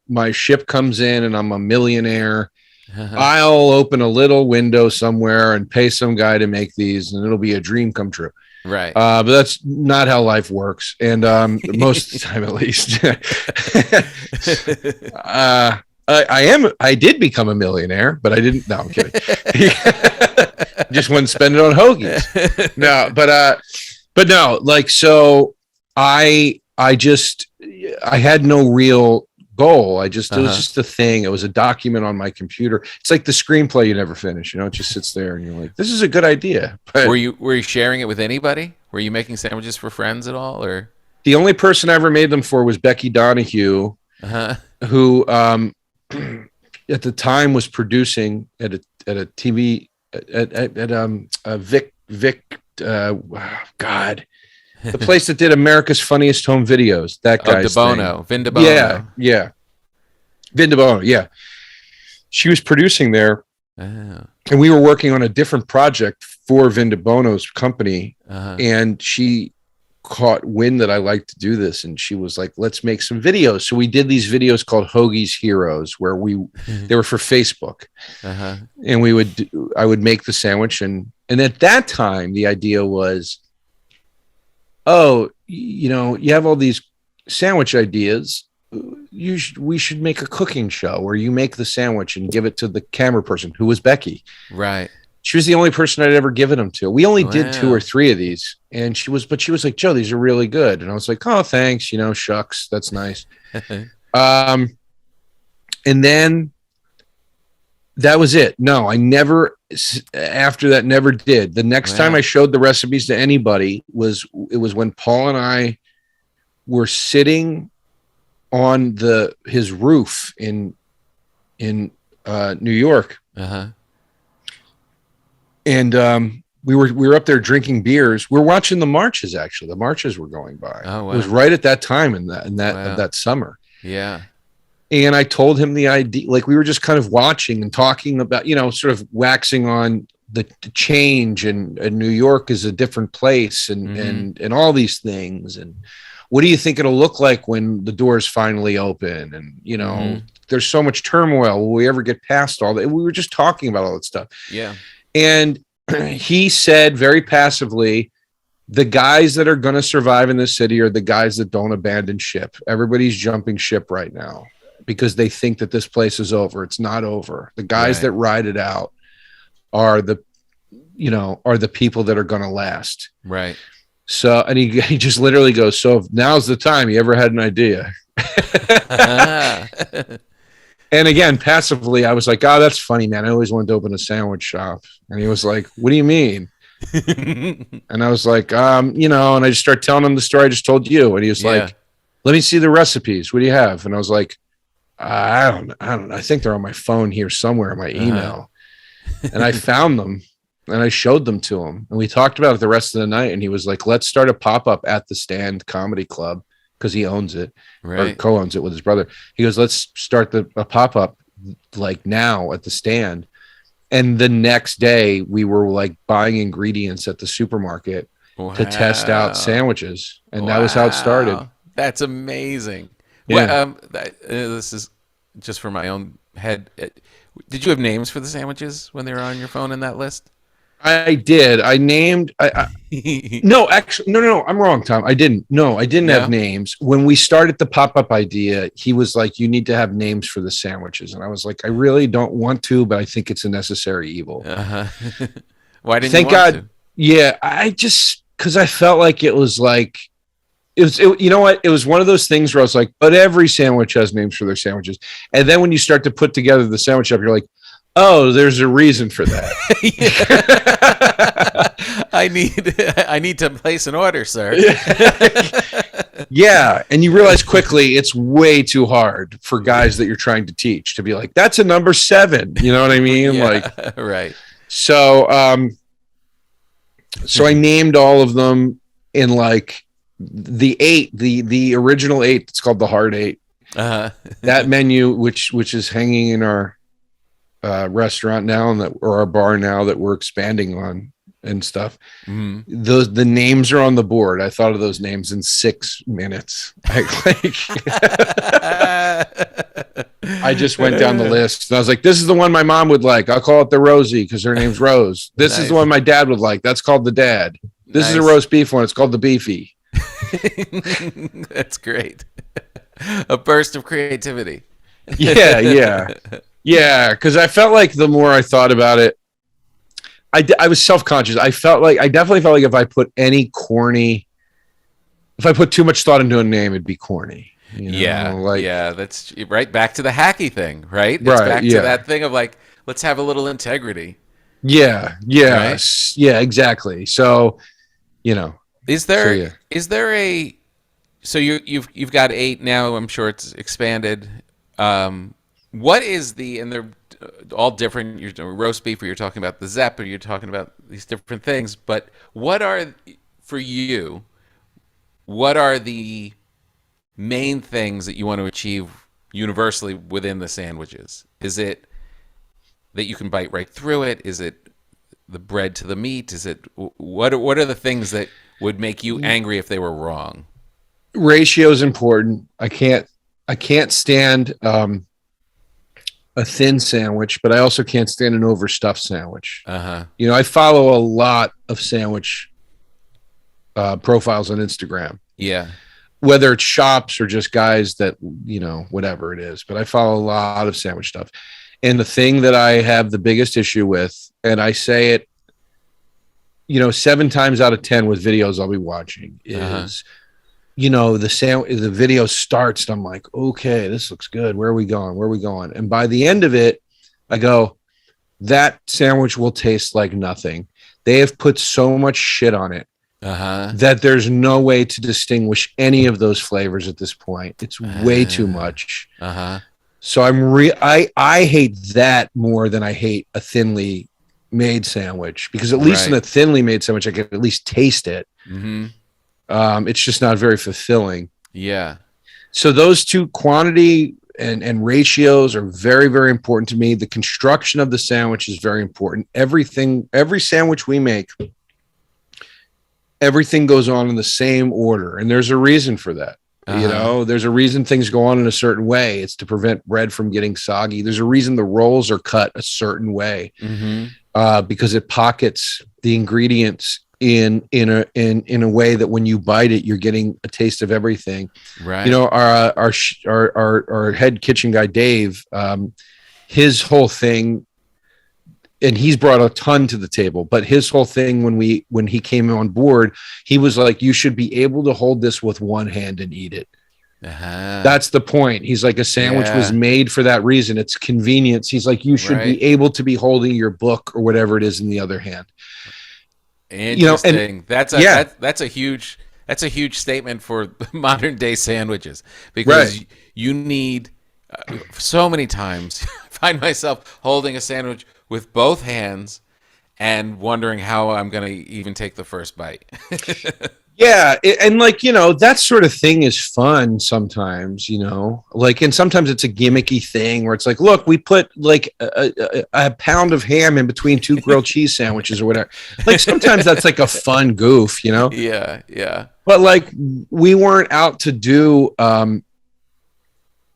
my ship comes in and I'm a millionaire, I'll open a little window somewhere and pay some guy to make these and it'll be a dream come true. Right. But that's not how life works. And most of the time, at least, I did become a millionaire, but I didn't. No, I'm kidding. Just wouldn't spend it on hoagies. No, but no, like, so I had no real goal. It was just a thing. It was a document on my computer. It's like the screenplay you never finish, it just sits there and you're like, this is a good idea. But were you sharing it with anybody? Were you making sandwiches for friends at all, or? The only person I ever made them for was Becky Donahue, who at the time was producing at a TV at Vic God, the place that did America's Funniest Home Videos. That guy, Vin DeBono. Yeah, Vin DeBono. Yeah, she was producing there, and we were working on a different project for Vin DeBono's company, and she caught wind that I like to do this, and she was like, let's make some videos. So we did these videos called Hoagie's Heroes, where they were for Facebook, and I would make the sandwich, and at that time the idea was, you have all these sandwich ideas, we should make a cooking show where you make the sandwich and give it to the camera person, who was Becky. Right. She was the only person I'd ever given them to. We only did 2 or 3 of these, and she was like, Joe, these are really good. And I was like, oh, thanks. Shucks. That's nice. And then that was it. No, I never, after that, never did. The next time I showed the recipes to anybody was when Paul and I were sitting on his roof in New York. And we were up there drinking beers. We're watching the marches. Actually, the marches were going by. Oh, wow. It was right at that time in that summer. Yeah. And I told him the idea. Like, we were just kind of watching and talking about, sort of waxing on the change, and New York is a different place, and all these things. And what do you think it'll look like when the doors finally open? And there's so much turmoil. Will we ever get past all that? We were just talking about all that stuff. Yeah. And he said very passively, the guys that are going to survive in this city are the guys that don't abandon ship. Everybody's jumping ship right now because they think that this place is over. It's not over. The guys that ride it out are the people that are going to last. Right. So, and he just literally goes, so now's the time. You ever had an idea? And again, passively, I was like, oh, that's funny, man. I always wanted to open a sandwich shop. And he was like, what do you mean? And I was like, and I just started telling him the story I just told you. And he was like, let me see the recipes. What do you have? And I was like, I don't know. I think they're on my phone here somewhere in my email. And I found them and I showed them to him. And we talked about it the rest of the night. And he was like, let's start a pop-up at the Stand Comedy Club, because he owns it, or co-owns it with his brother. He goes, let's start a pop-up like now at the Stand. And the next day we were like buying ingredients at the supermarket to test out sandwiches. And that was how it started. That's amazing. Yeah. Well, this is just for my own head. Did you have names for the sandwiches when they were on your phone in that list? I did. I named. No, actually, no. I'm wrong, Tom. I didn't. No, I didn't have names. When we started the pop-up idea, he was like, "You need to have names for the sandwiches," and I was like, "I really don't want to, but I think it's a necessary evil." Why didn't Thank you want God. to? Yeah, I just because I felt like it was like you know what? It was one of those things where I was like, but every sandwich has names for their sandwiches. And then when you start to put together the sandwich shop, you're like, oh, there's a reason for that. I need to place an order, sir. Yeah. And you realize quickly it's way too hard for guys that you're trying to teach to be like, that's a number 7. You know what I mean? Yeah, like, right. So, so I named all of them in like the 8, the original 8. It's called the Hard 8. That menu, which is hanging in our restaurant now or our bar now that we're expanding on and stuff. The names are on the board. I thought of those names in 6 minutes. I just went down the list and I was like, this is the one my mom would like. I'll call it the Rosie because her name's Rose. This is the one my dad would like. That's called the Dad. This is a roast beef one. It's called the Beefy. That's great. A burst of creativity. Yeah. Because I felt like the more I thought about it, I was self-conscious. I definitely felt like if I put too much thought into a name, it'd be corny. You know? That's right. Back to the hacky thing, right? It's back to that thing of like, let's have a little integrity. Yeah, exactly. So, you know, is there a so you've got 8 now? I'm sure it's expanded. What is and they're all different. You're roast beef, or you're talking about the Zepp, or you're talking about these different things. But what are for you? What are the main things that you want to achieve universally within the sandwiches? Is it that you can bite right through it? Is it the bread to the meat? Is it what are the things that would make you angry if they were wrong? Ratio is important. I can't stand a thin sandwich, but I also can't stand an overstuffed sandwich. You know, I follow a lot of sandwich profiles on Instagram. Yeah. Whether it's shops or just guys that, you know, whatever it is, but I follow a lot of sandwich stuff. And the thing that I have the biggest issue with, and I say it, you know, 7 times out of 10 with videos I'll be watching is, you know, the video starts and I'm like, okay, this looks good. Where are we going? And by the end of it, I go, that sandwich will taste like nothing. They have put so much shit on it that there's no way to distinguish any of those flavors at this point. It's way too much. So I hate that more than I hate a thinly made sandwich, because at least in a thinly made sandwich, I can at least taste it. It's just not very fulfilling. Yeah. So those two, quantity and ratios, are very, very important to me. The construction of the sandwich is very important. Every sandwich we make, everything goes on in the same order. And there's a reason for that. You know, there's a reason things go on in a certain way. It's to prevent bread from getting soggy. There's a reason the rolls are cut a certain way, because it pockets the ingredients in a way that when you bite it, you're getting a taste of everything. Right. You know, our head kitchen guy, Dave, his whole thing, and he's brought a ton to the table, but his whole thing when he came on board, he was like, you should be able to hold this with one hand and eat it. That's the point. He's like, a sandwich was made for that reason. It's convenience. He's like, you should be able to be holding your book or whatever it is in the other hand. Interesting. You know, and that's a huge statement for modern day sandwiches, because you need so many times I find myself holding a sandwich with both hands and wondering how I'm going to even take the first bite. And like, you know, that sort of thing is fun sometimes, you know, like, and sometimes it's a gimmicky thing where it's like, look, we put like a pound of ham in between 2 grilled cheese sandwiches or whatever. Like, sometimes that's like a fun goof, you know? Yeah. But like, we weren't out to do,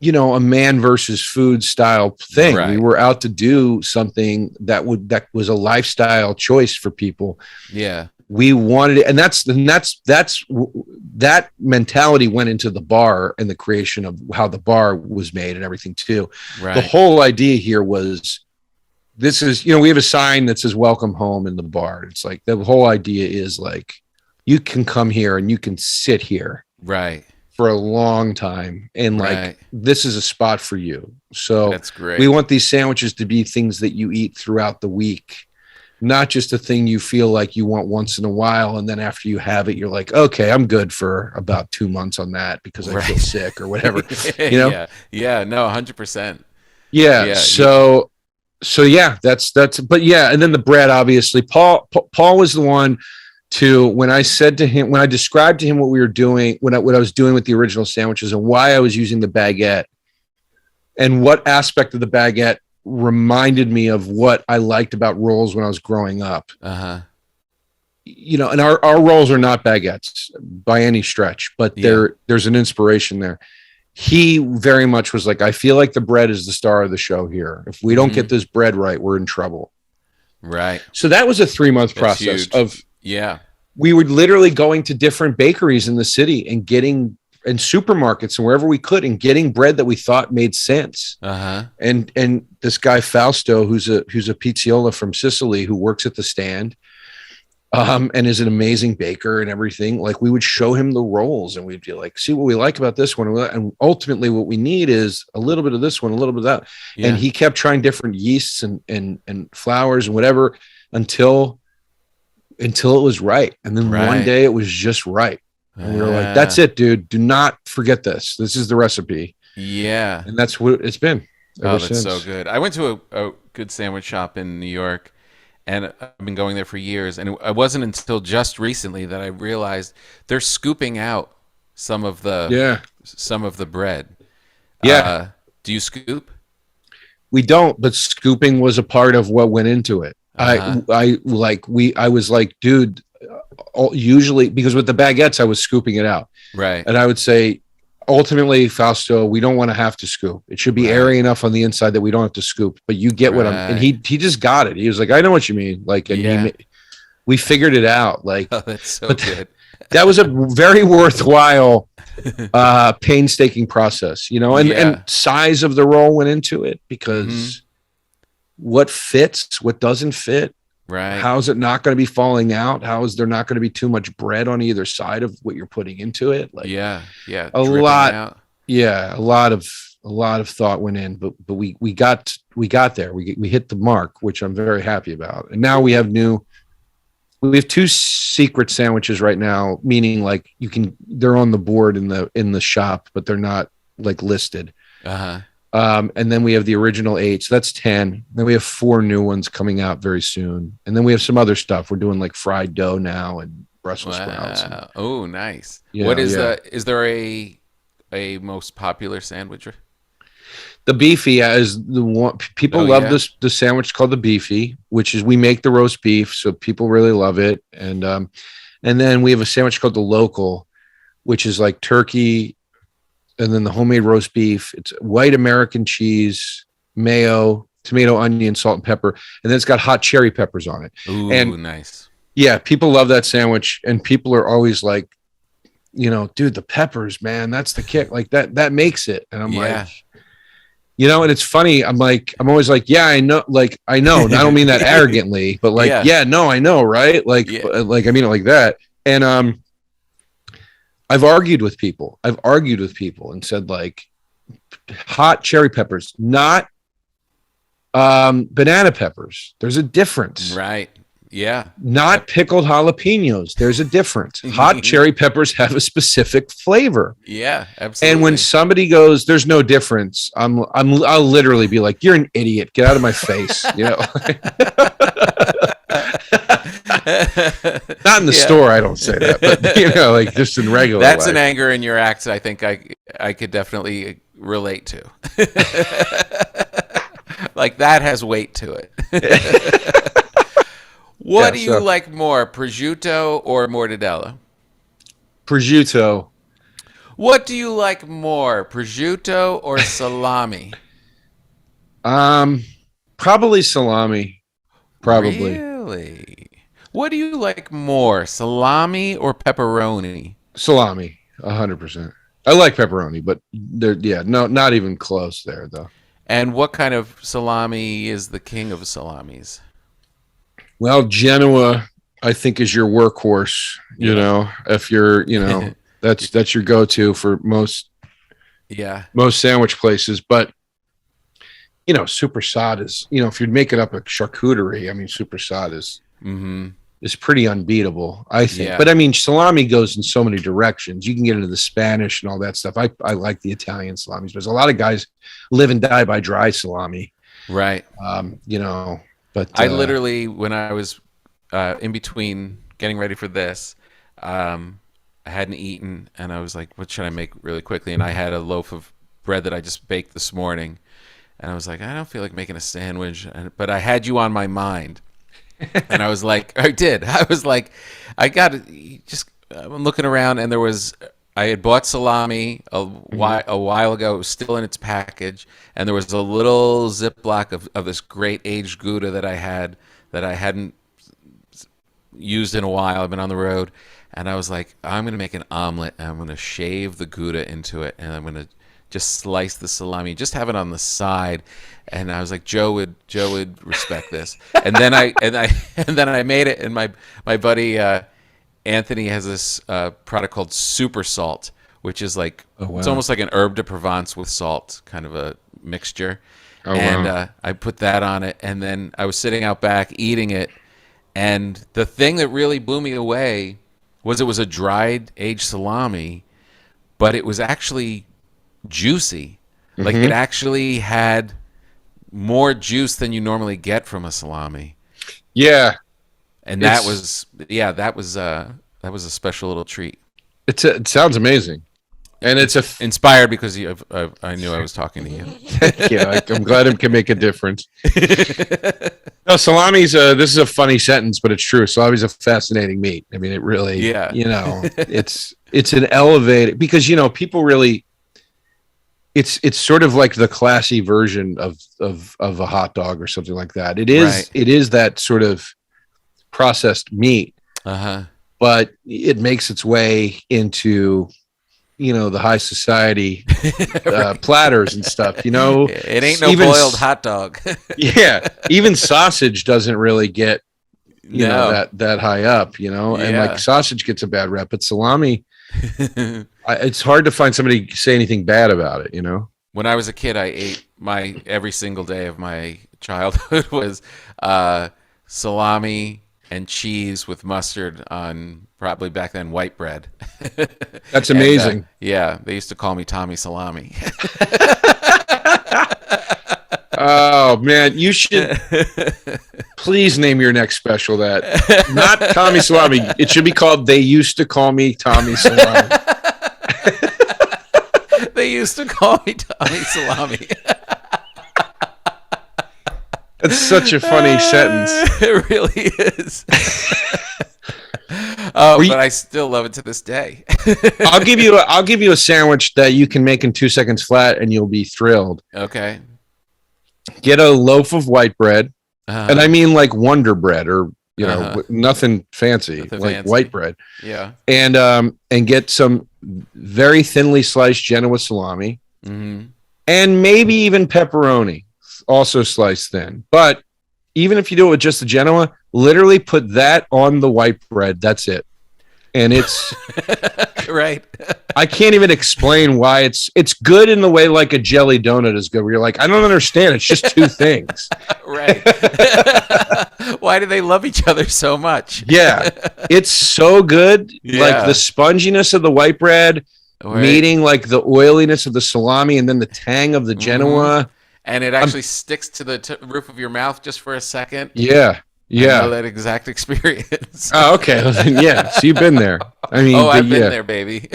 a man versus food style thing. Right. We were out to do something that was a lifestyle choice for people. Yeah. We wanted it, and that mentality went into the bar and the creation of how the bar was made and everything too. Right. The whole idea here was, this is, we have a sign that says "Welcome Home" in the bar. It's like the whole idea is like, you can come here and you can sit here. Right. For a long time, and like, Right. this is a spot for you. So That's great. we want these sandwiches to be things that you eat throughout the week, not just a thing you feel like you want once in a while, and then after you have it, you're like, okay, I'm good for about 2 months on that because I feel sick or whatever. Yeah. No, 100%. Yeah. So yeah, that's. But yeah, and then the bread, obviously, Paul was the one. When I described to him what we were doing, what I was doing with the original sandwiches and why I was using the baguette, and what aspect of the baguette reminded me of what I liked about rolls when I was growing up. Uh-huh. And our rolls are not baguettes by any stretch, but there's an inspiration there. He very much was like, I feel like the bread is the star of the show here. If we don't get this bread right, we're in trouble. Right. So that was a 3-month process huge. of. Yeah. We were literally going to different bakeries in the city and getting, and supermarkets and wherever we could, and getting bread that we thought made sense. Uh-huh. And this guy Fausto, who's a pizziola from Sicily, who works at the stand, and is an amazing baker and everything. Like, we would show him the rolls and we'd be like, see what we like about this one. And ultimately what we need is a little bit of this one, a little bit of that. Yeah. And he kept trying different yeasts and flours and whatever until it was right. And then one day it was just right. And we were like, that's it, dude. Do not forget this. This is the recipe. Yeah. And that's what it's been ever that's since. so good. I went to a good sandwich shop in New York, and I've been going there for years. And it wasn't until just recently that I realized they're scooping out some of the bread. Yeah. Do you scoop? We don't, but scooping was a part of what went into it. Uh-huh. I was like, dude, usually, because with the baguettes, I was scooping it out. Right. And I would say, ultimately, Fausto, we don't want to have to scoop. It should be airy enough on the inside that we don't have to scoop, but you get what and he just got it. He was like, I know what you mean. Like, and we figured it out. Like, that's so good. That was a very worthwhile, painstaking process, and size of the roll went into it, because what fits, what doesn't fit, right? How is it not going to be falling out? How is there not going to be too much bread on either side of what you're putting into it? Like, a lot of thought went in, but we got there. We hit the mark, which I'm very happy about. And now we have 2 secret sandwiches right now, meaning like they're on the board in the shop, but they're not like listed. Uh-huh. And then we have the original 8, so that's 10. Then we have 4 new ones coming out very soon, and then we have some other stuff. We're doing like fried dough now and Brussels sprouts. Oh, nice. What is is there a most popular sandwich? The beefy is the one people love. The sandwich called the beefy, which is, we make the roast beef, so people really love it. And then we have a sandwich called the local, which is like turkey, and then the homemade roast beef. It's white American cheese, mayo, tomato, onion, salt, and pepper, and then it's got hot cherry peppers on it. Ooh, and nice. Yeah, people love that sandwich, and people are always like, dude, the peppers, man, that's the kick. Like that makes it. And I'm like, and it's funny. I'm always like, yeah, I know. Like, I know. And I don't mean that arrogantly, but like, no, I know. Right. Like, like, I mean it like that. And, I've argued with people and said, like, hot cherry peppers, not, banana peppers. There's a difference. Right. Yeah. Not pickled jalapenos. There's a difference. Hot cherry peppers have a specific flavor. Yeah, absolutely. And when somebody goes, "There's no difference," I'll literally be like, "You're an idiot. Get out of my face." Not in the store, I don't say that, but like just in regular That's life. an anger in your accent I think I could definitely relate to. Like, that has weight to it. What do you like more, prosciutto or mortadella? Prosciutto. What do you like more, prosciutto or salami? Probably salami. Probably Really? What do you like more, salami or pepperoni? salami. 100%. I like pepperoni, but yeah, no, not even close there though. And what kind of salami is the king of salamis? Well, Genoa, I think, is your workhorse. You Yeah. know, if you're, that's your go-to for Yeah. most sandwich places. But super sod is, if you're making up a charcuterie, I mean, super sod is pretty unbeatable, I think. Yeah. But I mean, salami goes in so many directions. You can get into the Spanish and all that stuff. I like the Italian salamis. There's a lot of guys live and die by dry salami. Right. But I literally, when I was in between getting ready for this, I hadn't eaten, and I was like, what should I make really quickly? And I had a loaf of bread that I just baked this morning. And I was like, I don't feel like making a sandwich. But I had you on my mind. And I was like, I did. I was like, I'm looking around, and I had bought salami a while ago. It was still in its package, and there was a little Ziploc of this great aged Gouda that I hadn't used in a while. I've been on the road, and I was like, I'm gonna make an omelet, and I'm gonna shave the Gouda into it, and I'm gonna just slice the salami, just have it on the side. And I was like, Joe would respect this. And then I made it, and my buddy Anthony has this product called Super Salt, which is like It's almost like an herb de Provence with salt, kind of a mixture. I put that on it, and then I was sitting out back eating it, and the thing that really blew me away was it was a dried aged salami, but it was actually juicy. Like it actually had more juice than you normally get from a salami. Yeah, And that was a special little treat. it sounds amazing, and it's Inspired because I knew I was talking to you. yeah. I'm glad it can make a difference. No, salami's this is a funny sentence, but it's true. Salami's a fascinating meat. I mean, it really, it's an elevated, because people really. It's sort of like the classy version of a hot dog or something like that. It is Right. It is that sort of processed meat, but it makes its way into the high society platters and stuff. It ain't no Even boiled hot dog. Yeah, even sausage doesn't really get No. that high up. And like sausage gets a bad rep, but salami. It's hard to find somebody say anything bad about it. When I was a kid, I ate every single day of my childhood was salami and cheese with mustard on, probably back then, white bread. That's amazing. Yeah, they used to call me Tommy Salami. Oh man, you should please name your next special that. Not Tommy Salami. It should be called They Used to Call Me Tommy Salami. They used to call me Tommy Salami. That's such a funny sentence. It really is. But I still love it to this day. I'll give you a sandwich that you can make in 2 seconds flat, and you'll be thrilled. Okay. Get a loaf of white bread, and I mean like Wonder Bread, or nothing fancy, white bread. Yeah. And get some very thinly sliced Genoa salami, and maybe even pepperoni, also sliced thin. But even if you do it with just the Genoa, literally put that on the white bread. That's it. And it's right. I can't even explain why it's good in the way like a jelly donut is good, where you're like, I don't understand. It's just two things. Right. Why do they love each other so much? Yeah. It's so good. Yeah. Like the sponginess of the white bread meeting like the oiliness of the salami, and then the tang of the Genoa. And it actually sticks to the roof of your mouth just for a second. Yeah. Yeah. I know that exact experience. Oh, okay. Yeah. So you've been there. I mean, I've been there, baby.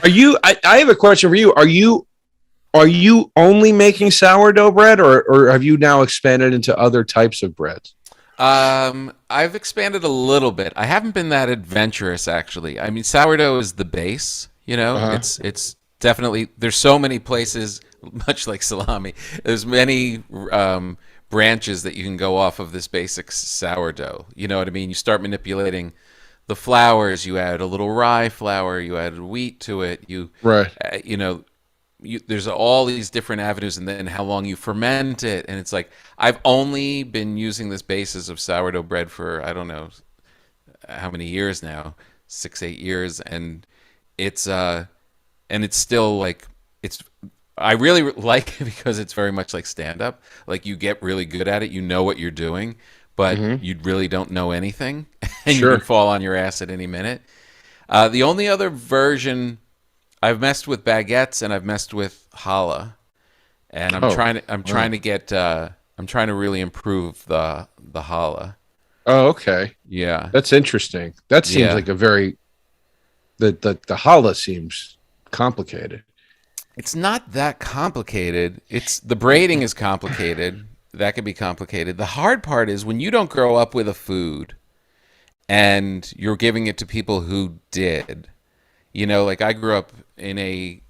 Are you? I have a question for you. Are you only making sourdough bread, or have you now expanded into other types of breads? I've expanded a little bit. I haven't been that adventurous, actually. I mean, sourdough is the base, You know, it's definitely, there's so many places, much like salami. There's many branches that you can go off of this basic sourdough. You know what I mean? You start manipulating the flours. You add a little rye flour. You add wheat to it. You know, there's all these different avenues, and then how long you ferment it. And it's like, I've only been using this basis of sourdough bread for, I don't know how many years now, 6-8 years, and it's still like, I really like it because it's very much like stand up. Like, you get really good at it, you know what you're doing, but you really don't know anything, and you can fall on your ass at any minute. The only other version, I've messed with baguettes and I've messed with challah, and I'm trying to really improve the challah. Oh, okay. Yeah, that's interesting. That seems like a very the challah seems complicated. It's not that complicated. It's the braiding is complicated. That can be complicated. The hard part is when you don't grow up with a food and you're giving it to people who did. You know, like I grew up in a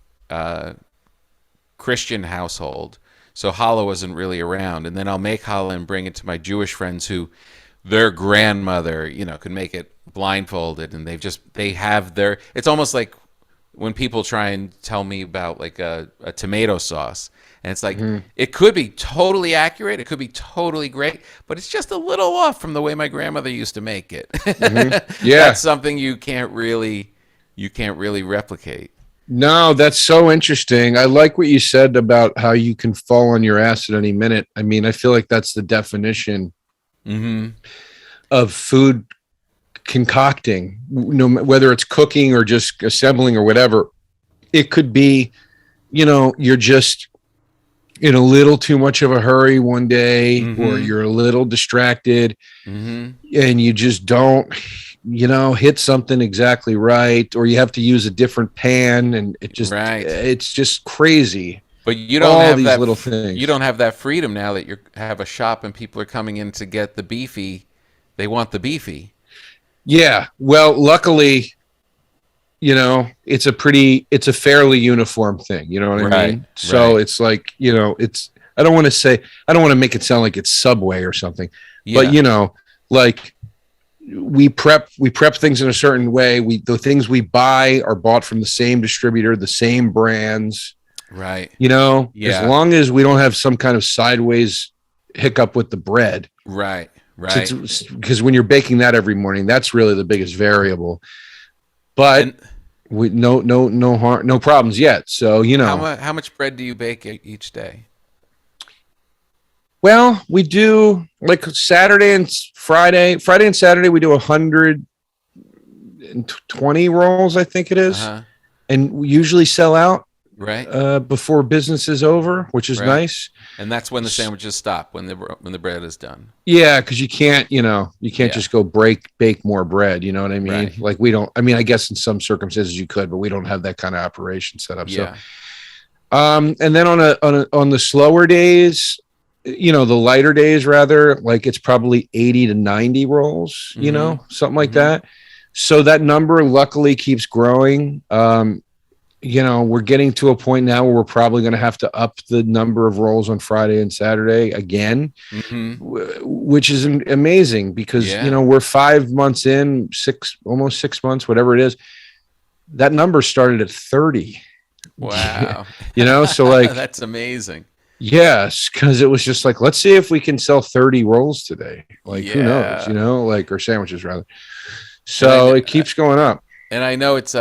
Christian household, so challah wasn't really around. And then I'll make challah and bring it to my Jewish friends who their grandmother, you know, could make it blindfolded, and they have their, it's almost like when people try and tell me about like a tomato sauce, and it's like, it could be totally accurate, it could be totally great, but it's just a little off from the way my grandmother used to make it. Yeah, that's something you can't really replicate. No, that's so interesting. I like what you said about how you can fall on your ass at any minute. I mean, I feel like that's the definition of food concocting, whether it's cooking or just assembling or whatever. It could be, you know, you're just in a little too much of a hurry one day, or you're a little distracted, and you just don't, you know, hit something exactly right, or you have to use a different pan, and it's just crazy. But you don't have these that little things. You don't have that freedom now that you have a shop and people are coming in to get the beefy. They want the beefy. Yeah. Well, luckily, you know, it's a fairly uniform thing. You know what I mean? So it's like, you know, I don't want to make it sound like it's Subway or something, but you know, like we prep things in a certain way. The things we buy are bought from the same distributor, the same brands. Right. You know, as long as we don't have some kind of sideways hiccup with the bread. Right. Right. Because when you're baking that every morning, that's really the biggest variable. But no problems yet. So, you know, how much bread do you bake each day? Well, we do like Saturday and Friday. Friday and Saturday we do 120 rolls, I think it is, and we usually sell out before business is over, which is nice. And that's when the sandwiches stop, when the bread is done. Yeah, because you can't just go bake more bread. You know what I mean? Right. Like we don't. I mean, I guess in some circumstances you could, but we don't have that kind of operation set up. Yeah. So, and then on the slower days, you know, the lighter days rather, like it's probably 80 to 90 rolls. You know, something like that. So that number luckily keeps growing. You know, we're getting to a point now where we're probably going to have to up the number of rolls on Friday and Saturday again, which is amazing because, you know, we're 5 months in, almost 6 months, whatever it is. That number started at 30. Wow. You know, so like, that's amazing. Yes. Cause it was just like, let's see if we can sell 30 rolls today. Like, who knows, you know, like, or sandwiches rather. So it keeps going up. And I know it's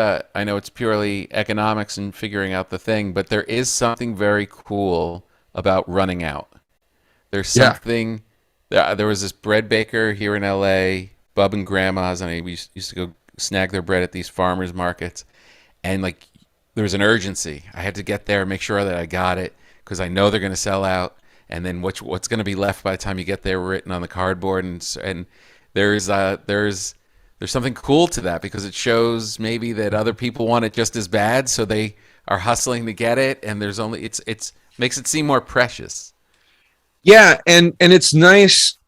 purely economics and figuring out the thing, but there is something very cool about running out. There's something. There was this bread baker here in LA, Bub and Grandma's, and we used to go snag their bread at these farmers markets, and like there was an urgency. I had to get there, make sure that I got it, because I know they're going to sell out, and then what's going to be left by the time you get there written on the cardboard, and there's something cool to that because it shows maybe that other people want it just as bad, so they are hustling to get it, and there's only it's makes it seem more precious. Yeah, and it's nice.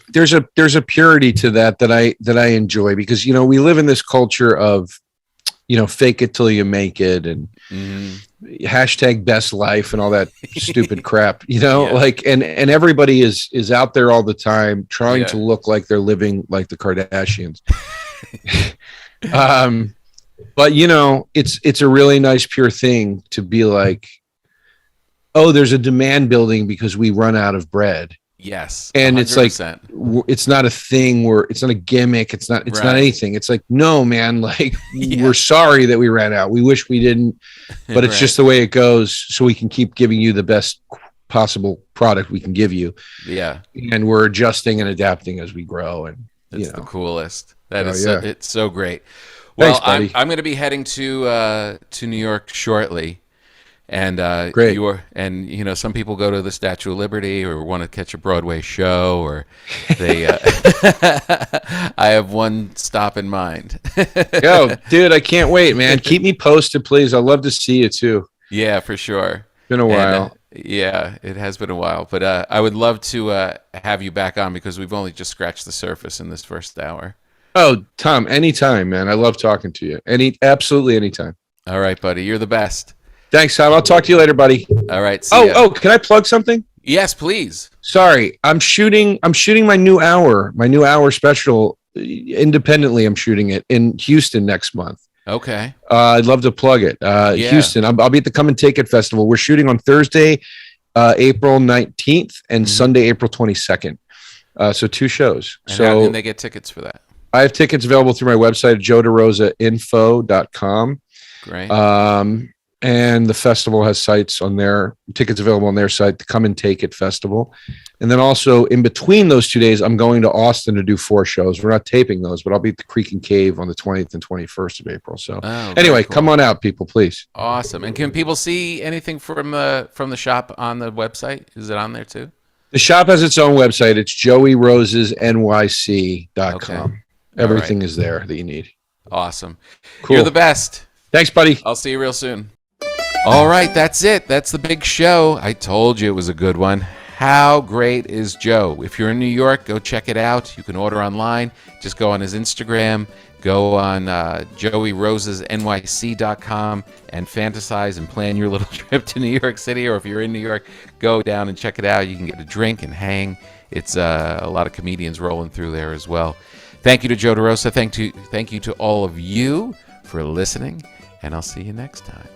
There's a purity to that I enjoy because, you know, we live in this culture of fake it till you make it, and hashtag best life and all that stupid crap, like, and everybody is out there all the time trying to look like they're living like the Kardashians. But it's a really nice, pure thing to be like, oh, there's a demand building because we run out of bread. Yes. And 100%. It's like, it's not a thing where it's not a gimmick. It's not anything. It's like, no, man, like we're sorry that we ran out. We wish we didn't, but it's just the way it goes. So we can keep giving you the best possible product we can give you. Yeah. And we're adjusting and adapting as we grow. And it's the coolest. That is, it's so great. Well, thanks, I'm going to be heading to New York shortly. And great. Some people go to the Statue of Liberty or want to catch a Broadway show, or they. I have one stop in mind. Yo, dude, I can't wait, man. Keep me posted, please. I'd love to see you too. Yeah, for sure. Been a while. It has been a while, but I would love to have you back on because we've only just scratched the surface in this first hour. Oh, Tom, anytime, man. I love talking to you. Absolutely anytime. All right, buddy. You're the best. Thanks, Tom. I'll talk to you later, buddy. All right. See ya. Can I plug something? Yes, please. Sorry, I'm shooting my new hour special independently. I'm shooting it in Houston next month. Okay. I'd love to plug it. Houston. I'll be at the Come and Take It Festival. We're shooting on Thursday, April 19th, and Sunday, April 22nd. So 2 shows. And how can they get tickets for that? I have tickets available through my website, joederosainfo.com. Great. And the festival has tickets available on their site, the Come and Take It Festival. And then also in between those 2 days, I'm going to Austin to do 4 shows. We're not taping those, but I'll be at the Creek and Cave on the 20th and 21st of April. So anyway, cool. Come on out, people, please. Awesome. And can people see anything from the shop on the website? Is it on there too? The shop has its own website. It's joeyrosesnyc.com. Okay. Everything is there that you need. Awesome. Cool. You're the best. Thanks, buddy. I'll see you real soon. All right, that's it. That's the big show. I told you it was a good one. How great is Joe? If you're in New York, go check it out. You can order online. Just go on his Instagram. Go on joeyrosesnyc.com and fantasize and plan your little trip to New York City. Or if you're in New York, go down and check it out. You can get a drink and hang. It's a lot of comedians rolling through there as well. Thank you to Joe DeRosa. Thank you to all of you for listening, and I'll see you next time.